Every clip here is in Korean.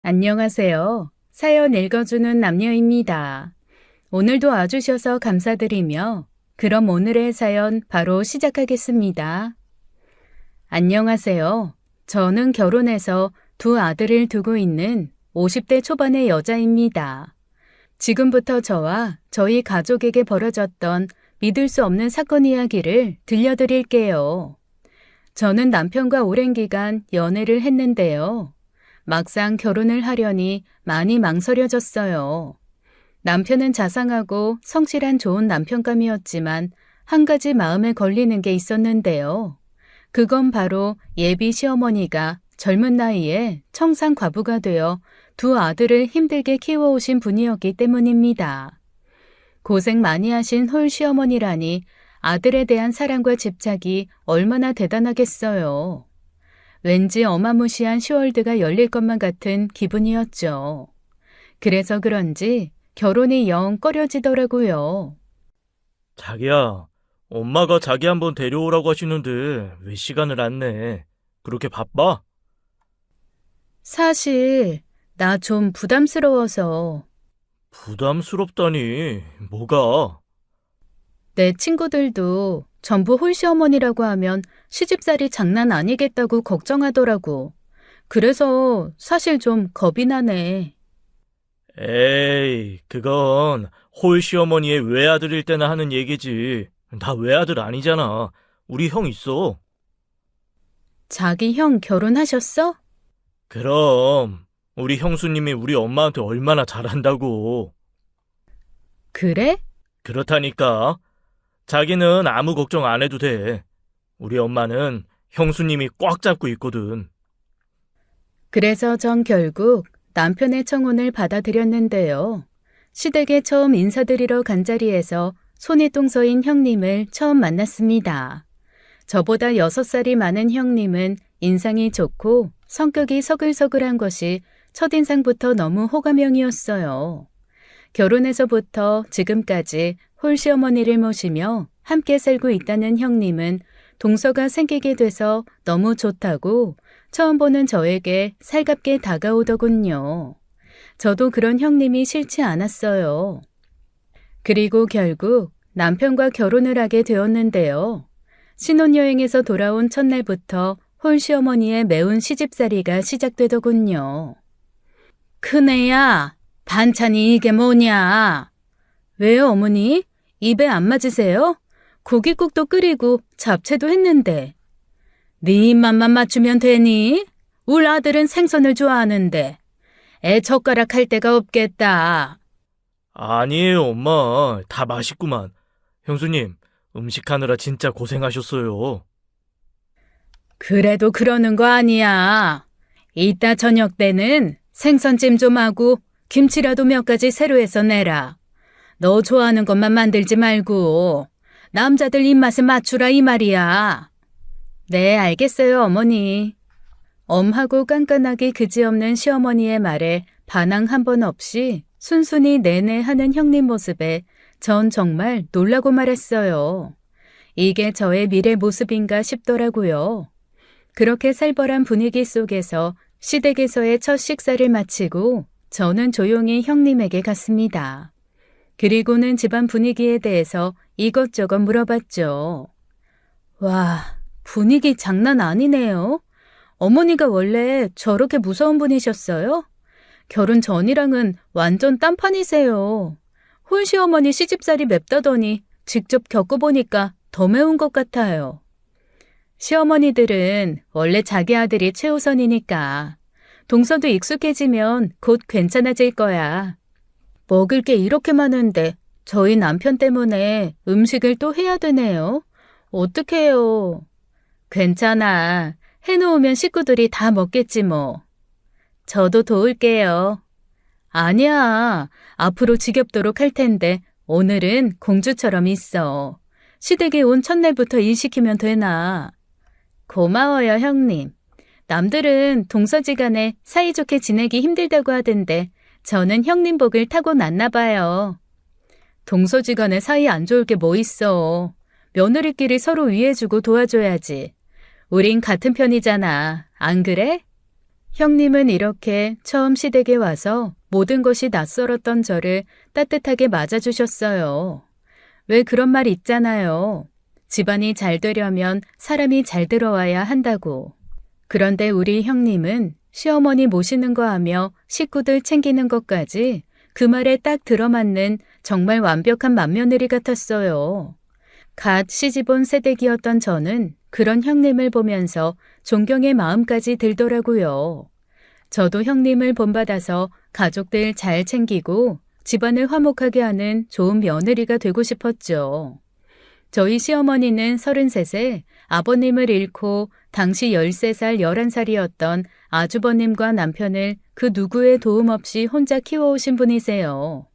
안녕하세요. 사연 읽어주는 남녀입니다. 오늘도 와주셔서 감사드리며 그럼 오늘의 사연 바로 시작하겠습니다. 안녕하세요. 저는 결혼해서 두 아들을 두고 있는 50대 초반의 여자입니다. 지금부터 저와 저희 가족에게 벌어졌던 믿을 수 없는 사건 이야기를 들려드릴게요. 저는 남편과 오랜 기간 연애를 했는데요. 막상 결혼을 하려니 많이 망설여졌어요. 남편은 자상하고 성실한 좋은 남편감이었지만 한 가지 마음에 걸리는 게 있었는데요. 그건 바로 예비 시어머니가 젊은 나이에 청산 과부가 되어 두 아들을 힘들게 키워오신 분이었기 때문입니다. 고생 많이 하신 홀 시어머니라니 아들에 대한 사랑과 집착이 얼마나 대단하겠어요. 왠지 어마무시한 시월드가 열릴 것만 같은 기분이었죠. 그래서 그런지 결혼이 영 꺼려지더라고요. 자기야, 엄마가 자기 한번 데려오라고 하시는데 왜 시간을 안 내? 그렇게 바빠? 사실 나 좀 부담스러워서 부담스럽다니, 뭐가? 내 친구들도 전부 홀시어머니라고 하면 시집살이 장난 아니겠다고 걱정하더라고. 그래서 사실 좀 겁이 나네. 에이, 그건 홀 시어머니의 외아들일 때나 하는 얘기지. 나 외아들 아니잖아. 우리 형 있어. 자기 형 결혼하셨어? 그럼 우리 형수님이 우리 엄마한테 얼마나 잘한다고. 그래? 그렇다니까. 자기는 아무 걱정 안 해도 돼. 우리 엄마는 형수님이 꽉 잡고 있거든. 그래서 전 결국 남편의 청혼을 받아들였는데요. 시댁에 처음 인사드리러 간 자리에서 손에 똥 서인 형님을 처음 만났습니다. 저보다 6살이 많은 형님은 인상이 좋고 성격이 서글서글한 것이 첫인상부터 너무 호감형이었어요. 결혼해서부터 지금까지 홀시어머니를 모시며 함께 살고 있다는 형님은 동서가 생기게 돼서 너무 좋다고 처음 보는 저에게 살갑게 다가오더군요. 저도 그런 형님이 싫지 않았어요. 그리고 결국 남편과 결혼을 하게 되었는데요. 신혼여행에서 돌아온 첫날부터 홀시어머니의 매운 시집살이가 시작되더군요. 큰애야, 반찬이 이게 뭐냐? 왜요, 어머니? 입에 안 맞으세요? 고깃국도 끓이고 잡채도 했는데. 네 입맛만 맞추면 되니? 울 아들은 생선을 좋아하는데. 애 젓가락 할 데가 없겠다. 아니에요, 엄마. 다 맛있구만. 형수님, 음식하느라 진짜 고생하셨어요. 그래도 그러는 거 아니야. 이따 저녁 때는 생선찜 좀 하고 김치라도 몇 가지 새로 해서 내라. 너 좋아하는 것만 만들지 말고 남자들 입맛에 맞추라 이 말이야. 네, 알겠어요, 어머니. 엄하고 깐깐하기 그지없는 시어머니의 말에 반항 한 번 없이 순순히 내내 하는 형님 모습에 전 정말 놀라고 말했어요. 이게 저의 미래 모습인가 싶더라고요. 그렇게 살벌한 분위기 속에서 시댁에서의 첫 식사를 마치고 저는 조용히 형님에게 갔습니다. 그리고는 집안 분위기에 대해서 이것저것 물어봤죠. 와, 분위기 장난 아니네요. 어머니가 원래 저렇게 무서운 분이셨어요? 결혼 전이랑은 완전 딴판이세요. 홀시어머니 시집살이 맵다더니 직접 겪어보니까 더 매운 것 같아요. 시어머니들은 원래 자기 아들이 최우선이니까 동서도 익숙해지면 곧 괜찮아질 거야. 먹을 게 이렇게 많은데 저희 남편 때문에 음식을 또 해야 되네요. 어떡해요. 괜찮아. 해놓으면 식구들이 다 먹겠지 뭐. 저도 도울게요. 아니야. 앞으로 지겹도록 할 텐데 오늘은 공주처럼 있어. 시댁에 온 첫날부터 일 시키면 되나. 고마워요, 형님. 남들은 동서지간에 사이좋게 지내기 힘들다고 하던데 저는 형님 복을 타고났나 봐요. 동서지간에 사이 안 좋을 게 뭐 있어. 며느리끼리 서로 위해주고 도와줘야지. 우린 같은 편이잖아. 안 그래? 형님은 이렇게 처음 시댁에 와서 모든 것이 낯설었던 저를 따뜻하게 맞아주셨어요. 왜 그런 말 있잖아요. 집안이 잘 되려면 사람이 잘 들어와야 한다고. 그런데 우리 형님은 시어머니 모시는 거 하며 식구들 챙기는 것까지 그 말에 딱 들어맞는 정말 완벽한 맏며느리 같았어요. 갓 시집온 새댁이었던 저는 그런 형님을 보면서 존경의 마음까지 들더라고요. 저도 형님을 본받아서 가족들 잘 챙기고 집안을 화목하게 하는 좋은 며느리가 되고 싶었죠. 저희 시어머니는 33세 아버님을 잃고 당시 13살, 11살이었던 아주버님과 남편을 그 누구의 도움 없이 혼자 키워오신 분이세요.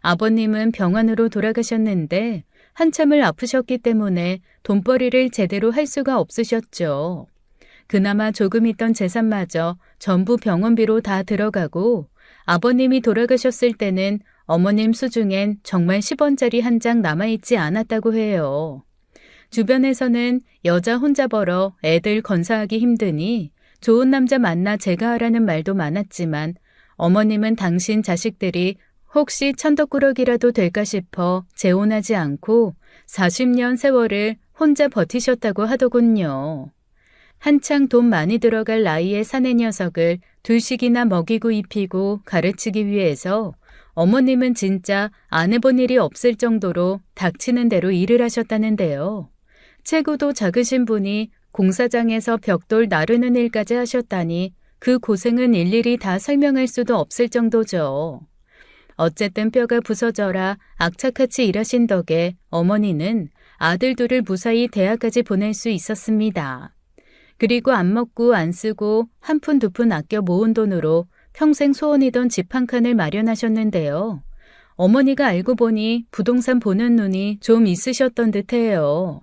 아버님은 병환으로 돌아가셨는데 한참을 아프셨기 때문에 돈벌이를 제대로 할 수가 없으셨죠. 그나마 조금 있던 재산마저 전부 병원비로 다 들어가고 아버님이 돌아가셨을 때는 어머님 수중엔 정말 10원짜리 한 장 남아있지 않았다고 해요. 주변에서는 여자 혼자 벌어 애들 건사하기 힘드니 좋은 남자 만나 제가 하라는 말도 많았지만 어머님은 당신 자식들이 혹시 천덕꾸러기라도 될까 싶어 재혼하지 않고 40년 세월을 혼자 버티셨다고 하더군요. 한창 돈 많이 들어갈 나이의 사내 녀석을 둘씩이나 먹이고 입히고 가르치기 위해서 어머님은 진짜 안 해본 일이 없을 정도로 닥치는 대로 일을 하셨다는데요. 체구도 작으신 분이 공사장에서 벽돌 나르는 일까지 하셨다니 그 고생은 일일이 다 설명할 수도 없을 정도죠. 어쨌든 뼈가 부서져라 악착같이 일하신 덕에 어머니는 아들 둘을 무사히 대학까지 보낼 수 있었습니다. 그리고 안 먹고 안 쓰고 한 푼 두 푼 아껴 모은 돈으로 평생 소원이던 집 한 칸을 마련하셨는데요. 어머니가 알고 보니 부동산 보는 눈이 좀 있으셨던 듯해요.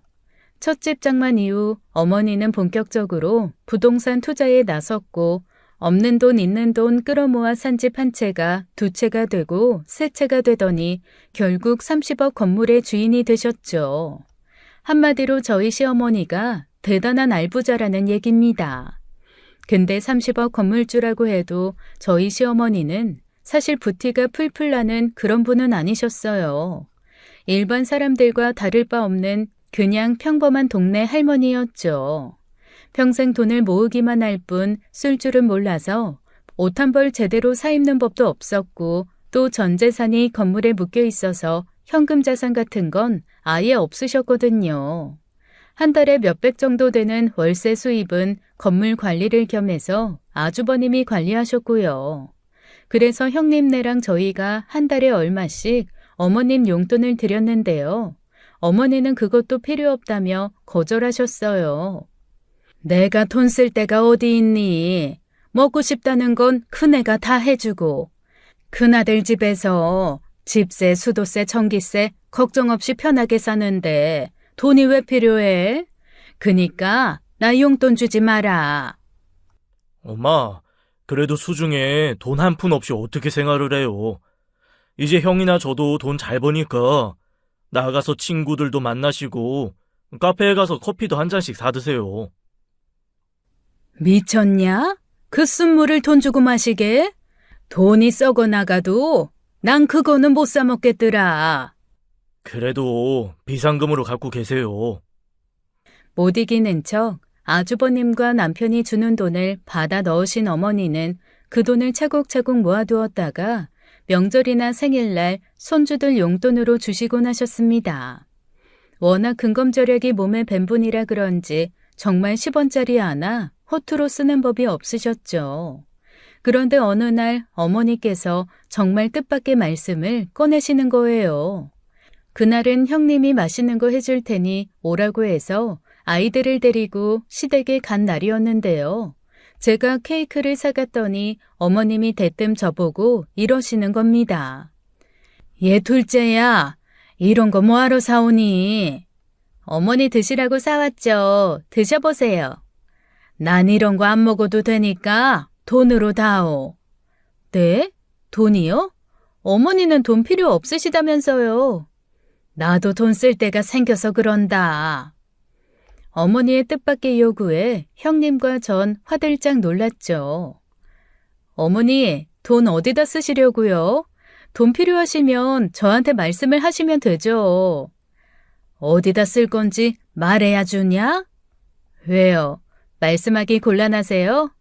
첫 집 장만 이후 어머니는 본격적으로 부동산 투자에 나섰고 없는 돈 있는 돈 끌어모아 산 집 한 채가 두 채가 되고 세 채가 되더니 결국 30억 건물의 주인이 되셨죠. 한마디로 저희 시어머니가 대단한 알부자라는 얘기입니다. 근데 30억 건물주라고 해도 저희 시어머니는 사실 부티가 풀풀 나는 그런 분은 아니셨어요. 일반 사람들과 다를 바 없는 그냥 평범한 동네 할머니였죠. 평생 돈을 모으기만 할 뿐 쓸 줄은 몰라서 옷 한 벌 제대로 사 입는 법도 없었고 또 전 재산이 건물에 묶여 있어서 현금 자산 같은 건 아예 없으셨거든요. 한 달에 몇백 정도 되는 월세 수입은 건물 관리를 겸해서 아주버님이 관리하셨고요. 그래서 형님네랑 저희가 한 달에 얼마씩 어머님 용돈을 드렸는데요. 어머니는 그것도 필요 없다며 거절하셨어요. 내가 돈 쓸 데가 어디 있니? 먹고 싶다는 건 큰애가 다 해주고 큰아들 집에서 집세, 수도세, 전기세 걱정 없이 편하게 사는데 돈이 왜 필요해? 그니까 나 용돈 주지 마라. 엄마, 그래도 수중에 돈 한 푼 없이 어떻게 생활을 해요? 이제 형이나 저도 돈 잘 버니까 나가서 친구들도 만나시고 카페에 가서 커피도 한 잔씩 사드세요. 미쳤냐? 그 쓴물을 돈 주고 마시게? 돈이 썩어 나가도 난 그거는 못 사 먹겠더라. 그래도 비상금으로 갖고 계세요. 못 이기는 척 아주버님과 남편이 주는 돈을 받아 넣으신 어머니는 그 돈을 차곡차곡 모아두었다가 명절이나 생일날 손주들 용돈으로 주시곤 하셨습니다. 워낙 근검절약이 몸에 밴 분이라 그런지 정말 10원짜리 하나 허투루 쓰는 법이 없으셨죠. 그런데 어느 날 어머니께서 정말 뜻밖의 말씀을 꺼내시는 거예요. 그날은 형님이 맛있는 거 해줄 테니 오라고 해서 아이들을 데리고 시댁에 간 날이었는데요. 제가 케이크를 사갔더니 어머님이 대뜸 저보고 이러시는 겁니다. 얘 둘째야, 이런 거 뭐하러 사오니? 어머니 드시라고 사왔죠. 드셔보세요. 난 이런 거 안 먹어도 되니까 돈으로 다오. 네? 돈이요? 어머니는 돈 필요 없으시다면서요. 나도 돈 쓸 때가 생겨서 그런다. 어머니의 뜻밖의 요구에 형님과 전 화들짝 놀랐죠. 어머니, 돈 어디다 쓰시려고요? 돈 필요하시면 저한테 말씀을 하시면 되죠. 어디다 쓸 건지 말해야 주냐? 왜요? 말씀하기 곤란하세요?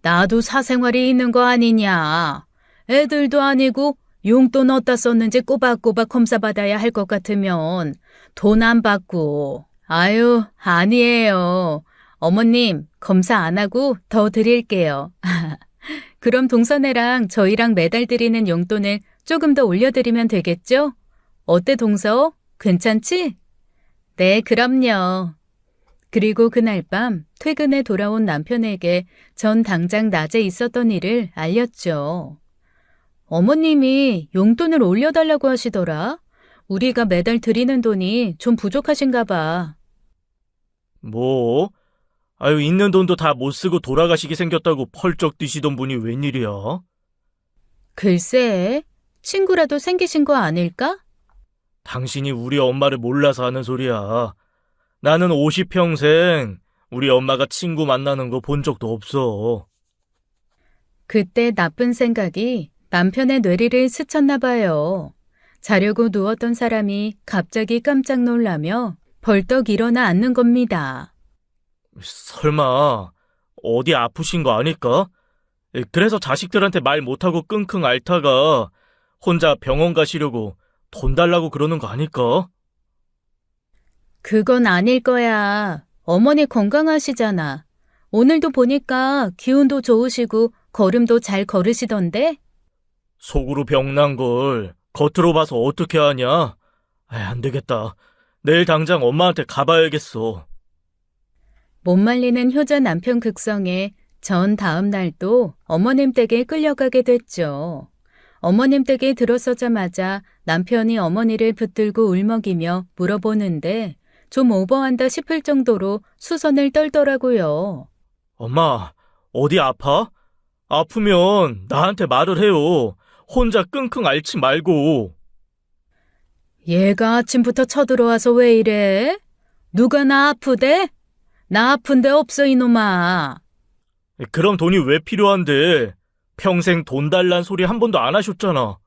나도 사생활이 있는 거 아니냐. 애들도 아니고 용돈 어디다 썼는지 꼬박꼬박 검사받아야 할 것 같으면 돈 안 받고. 아유, 아니에요. 어머님, 검사 안 하고 더 드릴게요. 그럼 동서네랑 저희랑 매달 드리는 용돈을 조금 더 올려드리면 되겠죠? 어때, 동서? 괜찮지? 네, 그럼요. 그리고 그날 밤 퇴근해 돌아온 남편에게 전 당장 낮에 있었던 일을 알렸죠. 어머님이 용돈을 올려달라고 하시더라. 우리가 매달 드리는 돈이 좀 부족하신가 봐. 뭐? 아유, 있는 돈도 다 못 쓰고 돌아가시게 생겼다고 펄쩍 뛰시던 분이 웬일이야? 글쎄, 친구라도 생기신 거 아닐까? 당신이 우리 엄마를 몰라서 하는 소리야. 나는 50평생 우리 엄마가 친구 만나는 거 본 적도 없어. 그때 나쁜 생각이 남편의 뇌리를 스쳤나 봐요. 자려고 누웠던 사람이 갑자기 깜짝 놀라며 벌떡 일어나 앉는 겁니다. 설마 어디 아프신 거 아닐까? 그래서 자식들한테 말 못하고 끙끙 앓다가 혼자 병원 가시려고 돈 달라고 그러는 거 아닐까? 그건 아닐 거야. 어머니 건강하시잖아. 오늘도 보니까 기운도 좋으시고 걸음도 잘 걸으시던데? 속으로 병난 걸 겉으로 봐서 어떻게 하냐? 안 되겠다. 내일 당장 엄마한테 가봐야겠어. 못 말리는 효자 남편 극성에 전 다음 날도 어머님 댁에 끌려가게 됐죠. 어머님 댁에 들어서자마자 남편이 어머니를 붙들고 울먹이며 물어보는데 좀 오버한다 싶을 정도로 수선을 떨더라고요. 엄마, 어디 아파? 아프면 나한테 말을 해요. 혼자 끙끙 앓지 말고. 얘가 아침부터 쳐들어와서 왜 이래? 누가 나 아프대? 나 아픈 데 없어 이놈아. 그럼 돈이 왜 필요한데? 평생 돈 달란 소리 한 번도 안 하셨잖아.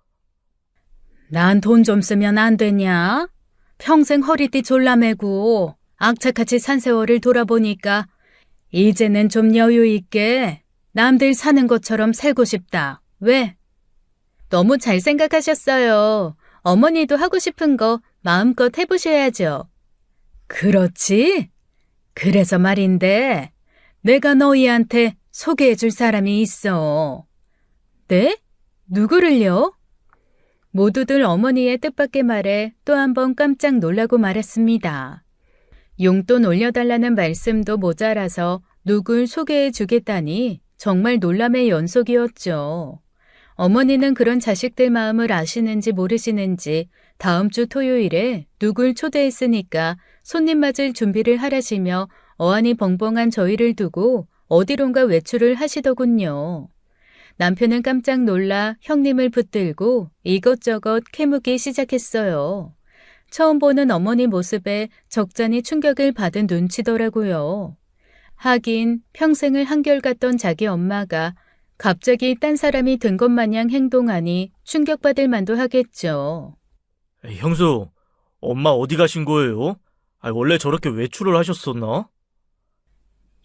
난 돈 좀 쓰면 안 되냐? 평생 허리띠 졸라매고 악착같이 산 세월을 돌아보니까 이제는 좀 여유 있게 남들 사는 것처럼 살고 싶다. 왜? 너무 잘 생각하셨어요. 어머니도 하고 싶은 거 마음껏 해보셔야죠. 그렇지? 그래서 말인데 내가 너희한테 소개해줄 사람이 있어. 네? 누구를요? 모두들 어머니의 뜻밖의 말에 또 한 번 깜짝 놀라고 말았습니다. 용돈 올려달라는 말씀도 모자라서 누굴 소개해 주겠다니 정말 놀람의 연속이었죠. 어머니는 그런 자식들 마음을 아시는지 모르시는지 다음 주 토요일에 누굴 초대했으니까 손님 맞을 준비를 하라시며 어안이 벙벙한 저희를 두고 어디론가 외출을 하시더군요. 남편은 깜짝 놀라 형님을 붙들고 이것저것 캐묻기 시작했어요. 처음 보는 어머니 모습에 적잖이 충격을 받은 눈치더라고요. 하긴 평생을 한결같던 자기 엄마가 갑자기 딴 사람이 된 것 마냥 행동하니 충격받을 만도 하겠죠. 형수, 엄마 어디 가신 거예요? 원래 저렇게 외출을 하셨었나?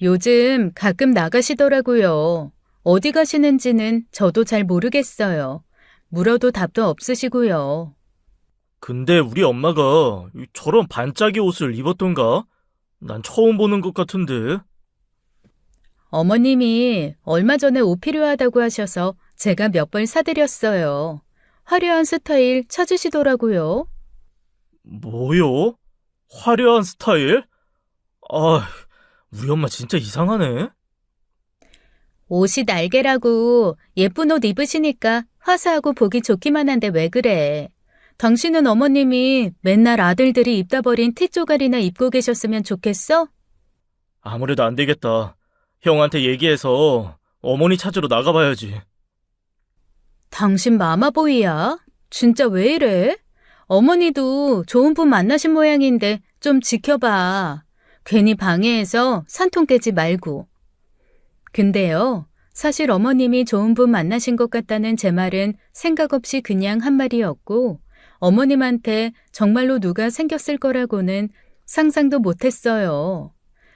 요즘 가끔 나가시더라고요. 어디 가시는지는 저도 잘 모르겠어요. 물어도 답도 없으시고요. 근데 우리 엄마가 저런 반짝이 옷을 입었던가? 난 처음 보는 것 같은데. 어머님이 얼마 전에 옷 필요하다고 하셔서 제가 몇 벌 사드렸어요. 화려한 스타일 찾으시더라고요. 뭐요? 화려한 스타일? 우리 엄마 진짜 이상하네. 옷이 날개라고 예쁜 옷 입으시니까 화사하고 보기 좋기만 한데 왜 그래? 당신은 어머님이 맨날 아들들이 입다 버린 티조가리나 입고 계셨으면 좋겠어? 아무래도 안 되겠다. 형한테 얘기해서 어머니 찾으러 나가봐야지. 당신 마마보이야? 진짜 왜 이래? 어머니도 좋은 분 만나신 모양인데 좀 지켜봐. 괜히 방해해서 산통 깨지 말고. 근데요, 사실 어머님이 좋은 분 만나신 것 같다는 제 말은 생각 없이 그냥 한 말이었고, 어머님한테 정말로 누가 생겼을 거라고는 상상도 못했어요.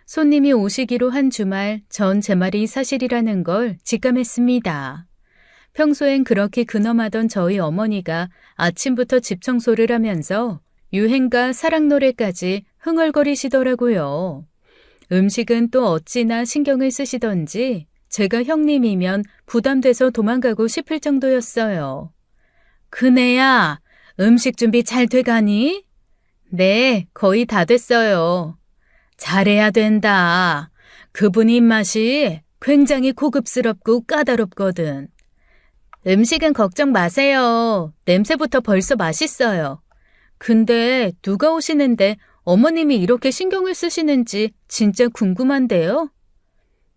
손님이 오시기로 한 주말 전 제 말이 사실이라는 걸 직감했습니다. 평소엔 그렇게 근엄하던 저희 어머니가 아침부터 집 청소를 하면서 유행가 사랑 노래까지 흥얼거리시더라고요. 음식은 또 어찌나 신경을 쓰시던지 제가 형님이면 부담돼서 도망가고 싶을 정도였어요. 그네야, 음식 준비 잘 돼가니? 네, 거의 다 됐어요. 잘해야 된다. 그분 입맛이 굉장히 고급스럽고 까다롭거든. 음식은 걱정 마세요. 냄새부터 벌써 맛있어요. 근데 누가 오시는데 어머님이 이렇게 신경을 쓰시는지 진짜 궁금한데요?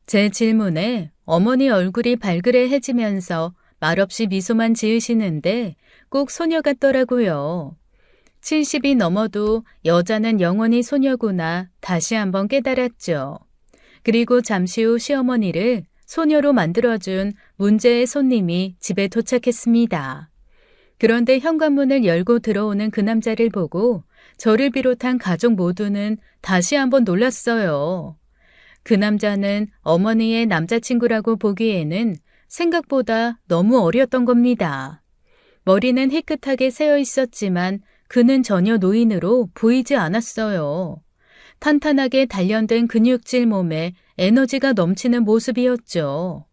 제 질문에 어머니 얼굴이 발그레해지면서 말없이 미소만 지으시는데 꼭 소녀 같더라고요. 70이 넘어도 여자는 영원히 소녀구나 다시 한번 깨달았죠. 그리고 잠시 후 시어머니를 소녀로 만들어준 문제의 손님이 집에 도착했습니다. 그런데 현관문을 열고 들어오는 그 남자를 보고 저를 비롯한 가족 모두는 다시 한번 놀랐어요. 그 남자는 어머니의 남자친구라고 보기에는 생각보다 너무 어렸던 겁니다. 머리는 희끗하게 새어 있었지만 그는 전혀 노인으로 보이지 않았어요. 탄탄하게 단련된 근육질 몸에 에너지가 넘치는 모습이었죠.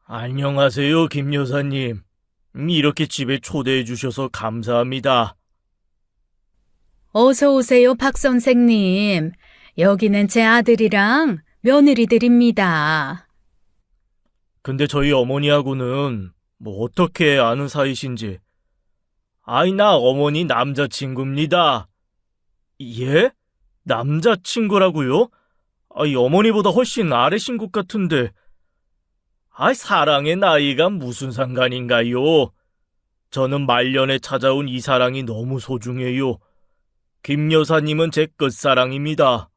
안녕하세요, 김 여사님. 이렇게 집에 초대해 주셔서 감사합니다. 어서 오세요, 박 선생님. 여기는 제 아들이랑 며느리들입니다. 근데 저희 어머니하고는 어떻게 아는 사이신지. 아이, 나 어머니 남자친구입니다. 예? 남자친구라고요? 아이, 어머니보다 훨씬 아래신 것 같은데. 아이, 사랑의 나이가 무슨 상관인가요? 저는 말년에 찾아온 이 사랑이 너무 소중해요. 김 여사님은 제 끝사랑입니다.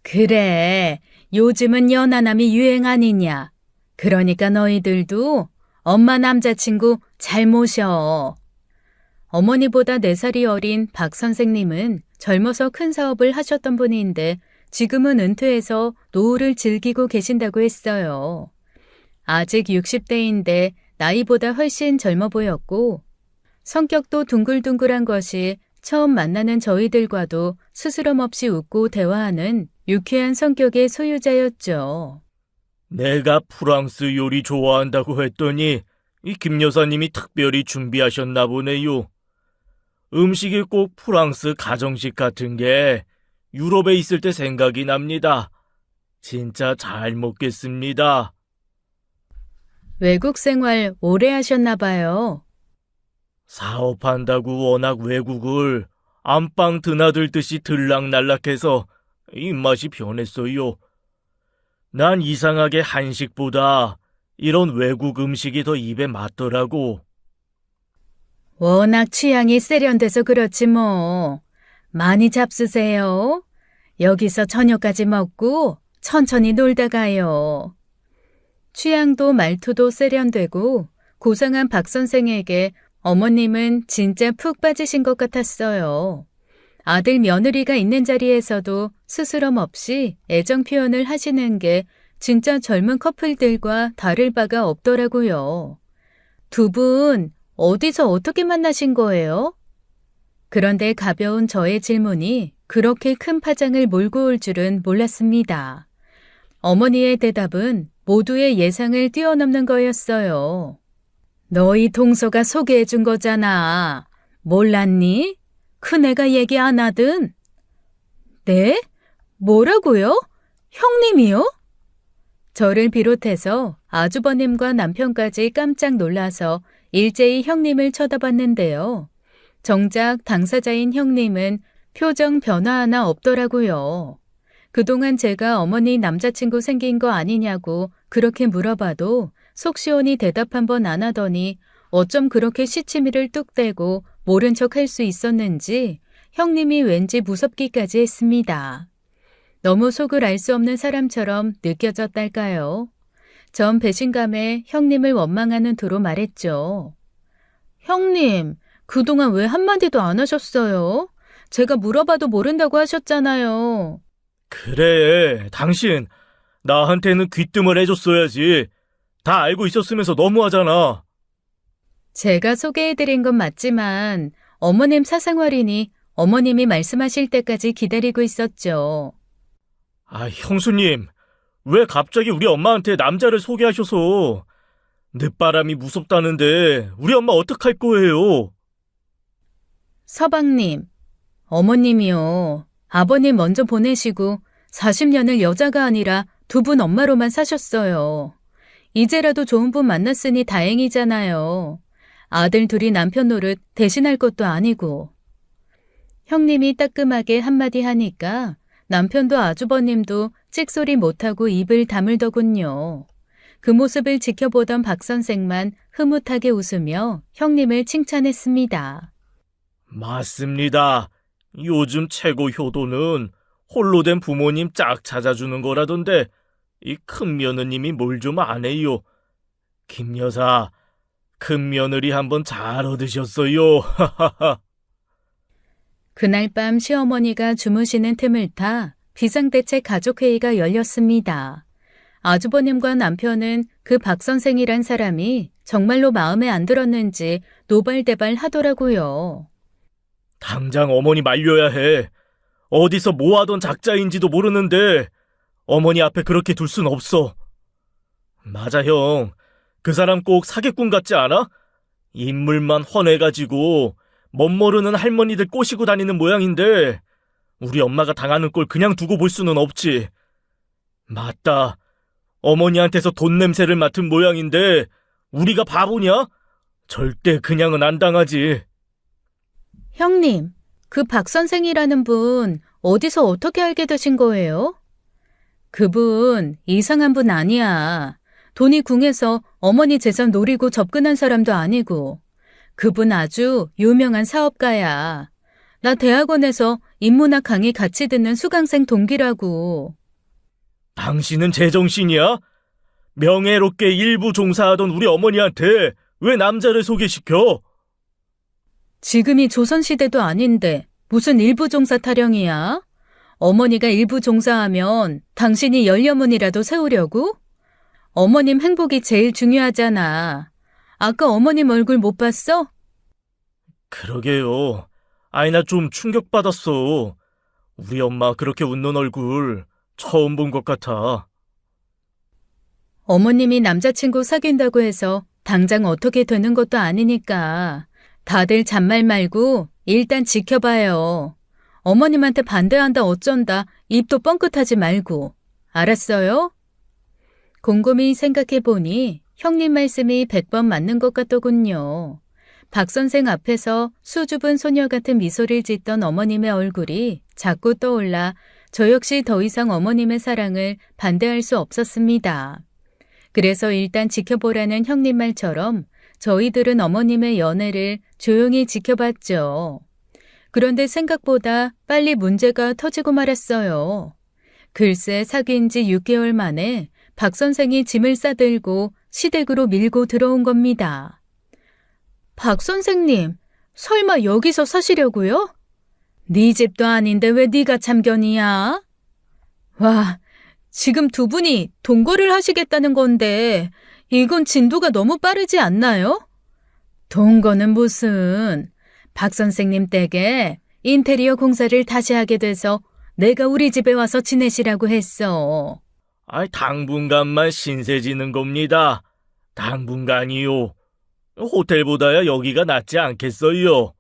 그래, 요즘은 연하남이 유행 아니냐. 그러니까 너희들도 엄마 남자친구 잘 모셔. 어머니보다 4살이 어린 박 선생님은 젊어서 큰 사업을 하셨던 분인데 지금은 은퇴해서 노후를 즐기고 계신다고 했어요. 아직 60대인데 나이보다 훨씬 젊어 보였고 성격도 둥글둥글한 것이 처음 만나는 저희들과도 스스럼 없이 웃고 대화하는 유쾌한 성격의 소유자였죠. 내가 프랑스 요리 좋아한다고 했더니 이 김 여사님이 특별히 준비하셨나 보네요. 음식이 꼭 프랑스 가정식 같은 게 유럽에 있을 때 생각이 납니다. 진짜 잘 먹겠습니다. 외국 생활 오래 하셨나 봐요. 사업한다고 워낙 외국을 안방 드나들듯이 들락날락해서 입맛이 변했어요. 난 이상하게 한식보다 이런 외국 음식이 더 입에 맞더라고. 워낙 취향이 세련돼서 그렇지 뭐. 많이 잡수세요. 여기서 저녁까지 먹고 천천히 놀다 가요. 취향도 말투도 세련되고 고상한 박 선생에게 어머님은 진짜 푹 빠지신 것 같았어요. 아들 며느리가 있는 자리에서도 스스럼 없이 애정 표현을 하시는 게 진짜 젊은 커플들과 다를 바가 없더라고요. 두 분 어디서 어떻게 만나신 거예요? 그런데 가벼운 저의 질문이 그렇게 큰 파장을 몰고 올 줄은 몰랐습니다. 어머니의 대답은 모두의 예상을 뛰어넘는 거였어요. 너희 동서가 소개해 준 거잖아. 몰랐니? 큰애가 얘기 안 하든. 네? 뭐라고요? 형님이요? 저를 비롯해서 아주버님과 남편까지 깜짝 놀라서 일제히 형님을 쳐다봤는데요. 정작 당사자인 형님은 표정 변화 하나 없더라고요. 그동안 제가 어머니 남자친구 생긴 거 아니냐고 그렇게 물어봐도 속 시원히 대답 한 번 안 하더니 어쩜 그렇게 시치미를 뚝 떼고 모른 척 할 수 있었는지 형님이 왠지 무섭기까지 했습니다. 너무 속을 알 수 없는 사람처럼 느껴졌달까요? 전 배신감에 형님을 원망하는 투로 말했죠. 형님, 그동안 왜 한마디도 안 하셨어요? 제가 물어봐도 모른다고 하셨잖아요. 그래, 당신 나한테는 귀뜸을 해줬어야지. 다 알고 있었으면서 너무하잖아. 제가 소개해드린 건 맞지만 어머님 사생활이니 어머님이 말씀하실 때까지 기다리고 있었죠. 아, 형수님, 왜 갑자기 우리 엄마한테 남자를 소개하셔서 늦바람이 무섭다는데 우리 엄마 어떡할 거예요? 서방님, 어머님이요. 아버님 먼저 보내시고 40년을 여자가 아니라 두 분 엄마로만 사셨어요. 이제라도 좋은 분 만났으니 다행이잖아요. 아들 둘이 남편 노릇 대신할 것도 아니고. 형님이 따끔하게 한마디 하니까 남편도 아주버님도 찍소리 못하고 입을 다물더군요. 그 모습을 지켜보던 박 선생만 흐뭇하게 웃으며 형님을 칭찬했습니다. 맞습니다. 요즘 최고 효도는 홀로 된 부모님 짝 찾아주는 거라던데 이 큰 며느님이 뭘 좀 안 해요. 김 여사, 큰 며느리 한번 잘 얻으셨어요. 그날 밤 시어머니가 주무시는 틈을 타 비상대책 가족회의가 열렸습니다. 아주버님과 남편은 그 박 선생이란 사람이 정말로 마음에 안 들었는지 노발대발 하더라고요. 당장 어머니 말려야 해. 어디서 뭐 하던 작자인지도 모르는데 어머니 앞에 그렇게 둘 순 없어. 맞아, 형. 그 사람 꼭 사기꾼 같지 않아? 인물만 훤해가지고 멋모르는 할머니들 꼬시고 다니는 모양인데 우리 엄마가 당하는 꼴 그냥 두고 볼 수는 없지. 맞다. 어머니한테서 돈 냄새를 맡은 모양인데 우리가 바보냐? 절대 그냥은 안 당하지. 형님, 그 박 선생이라는 분 어디서 어떻게 알게 되신 거예요? 그분 이상한 분 아니야. 돈이 궁해서 어머니 재산 노리고 접근한 사람도 아니고. 그분 아주 유명한 사업가야. 나 대학원에서 인문학 강의 같이 듣는 수강생 동기라고. 당신은 제정신이야? 명예롭게 일부 종사하던 우리 어머니한테 왜 남자를 소개시켜? 지금이 조선시대도 아닌데 무슨 일부 종사 타령이야? 어머니가 일부 종사하면 당신이 열려문이라도 세우려고? 어머님 행복이 제일 중요하잖아. 아까 어머님 얼굴 못 봤어? 그러게요. 아이, 나 좀 충격받았어. 우리 엄마 그렇게 웃는 얼굴 처음 본 것 같아. 어머님이 남자친구 사귄다고 해서 당장 어떻게 되는 것도 아니니까 다들 잔말 말고 일단 지켜봐요. 어머님한테 반대한다 어쩐다 입도 뻥끗하지 말고. 알았어요? 곰곰이 생각해보니 형님 말씀이 100번 맞는 것 같더군요. 박 선생 앞에서 수줍은 소녀 같은 미소를 짓던 어머님의 얼굴이 자꾸 떠올라 저 역시 더 이상 어머님의 사랑을 반대할 수 없었습니다. 그래서 일단 지켜보라는 형님 말처럼 저희들은 어머님의 연애를 조용히 지켜봤죠. 그런데 생각보다 빨리 문제가 터지고 말았어요. 글쎄 사귄 지 6개월 만에 박 선생이 짐을 싸들고 시댁으로 밀고 들어온 겁니다. 박 선생님, 설마 여기서 사시려고요? 네 집도 아닌데 왜 네가 참견이야? 와, 지금 두 분이 동거를 하시겠다는 건데 이건 진도가 너무 빠르지 않나요? 동거는 무슨... 박 선생님 댁에 인테리어 공사를 다시 하게 돼서 내가 우리 집에 와서 지내시라고 했어. 아이, 당분간만 신세 지는 겁니다. 당분간이요. 호텔보다야 여기가 낫지 않겠어요?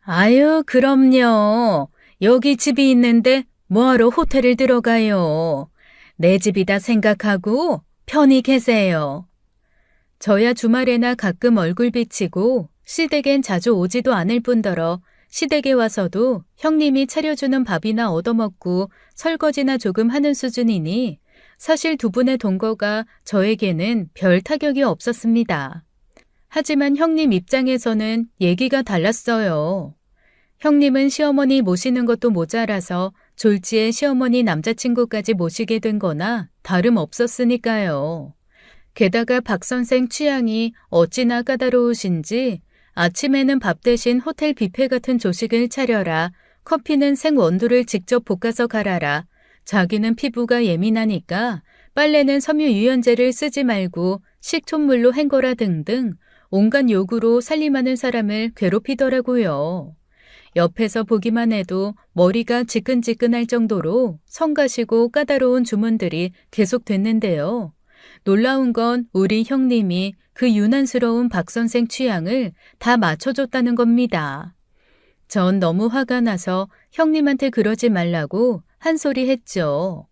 아유, 그럼요. 여기 집이 있는데 뭐하러 호텔을 들어가요. 내 집이다 생각하고 편히 계세요. 저야 주말에나 가끔 얼굴 비치고 시댁엔 자주 오지도 않을 뿐더러 시댁에 와서도 형님이 차려주는 밥이나 얻어먹고 설거지나 조금 하는 수준이니 사실 두 분의 동거가 저에게는 별 타격이 없었습니다. 하지만 형님 입장에서는 얘기가 달랐어요. 형님은 시어머니 모시는 것도 모자라서 졸지에 시어머니 남자친구까지 모시게 된 거나 다름없었으니까요. 게다가 박 선생 취향이 어찌나 까다로우신지 아침에는 밥 대신 호텔 뷔페 같은 조식을 차려라, 커피는 생원두를 직접 볶아서 갈아라, 자기는 피부가 예민하니까 빨래는 섬유유연제를 쓰지 말고 식초물로 헹궈라 등등 온갖 요구로 살림하는 사람을 괴롭히더라고요. 옆에서 보기만 해도 머리가 지끈지끈할 정도로 성가시고 까다로운 주문들이 계속됐는데요. 놀라운 건 우리 형님이 그 유난스러운 박 선생 취향을 다 맞춰줬다는 겁니다. 전 너무 화가 나서 형님한테 그러지 말라고 한 소리 했죠.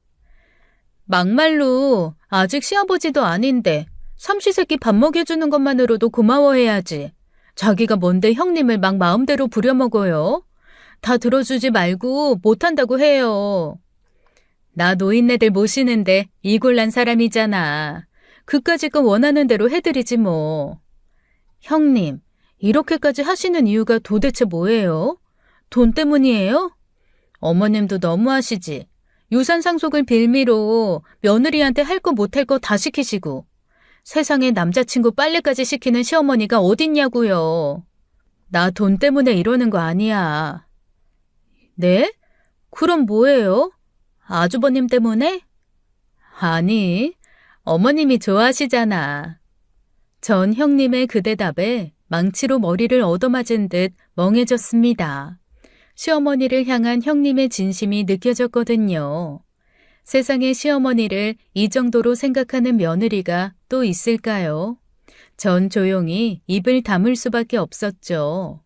막말로 아직 시아버지도 아닌데 삼시세끼 밥 먹여주는 것만으로도 고마워해야지. 자기가 뭔데 형님을 막 마음대로 부려먹어요? 다 들어주지 말고 못한다고 해요. 나 노인네들 모시는데 이골난 사람이잖아. 그까짓 거 원하는 대로 해드리지 뭐. 형님, 이렇게까지 하시는 이유가 도대체 뭐예요? 돈 때문이에요? 어머님도 너무하시지. 유산 상속을 빌미로 며느리한테 할 거 못할 거 다 시키시고 세상에 남자친구 빨래까지 시키는 시어머니가 어딨냐고요. 나 돈 때문에 이러는 거 아니야. 네? 그럼 뭐예요? 아주버님 때문에? 아니, 어머님이 좋아하시잖아. 전 형님의 그 대답에 망치로 머리를 얻어맞은 듯 멍해졌습니다. 시어머니를 향한 형님의 진심이 느껴졌거든요. 세상에 시어머니를 이 정도로 생각하는 며느리가 또 있을까요? 전 조용히 입을 다물 수밖에 없었죠.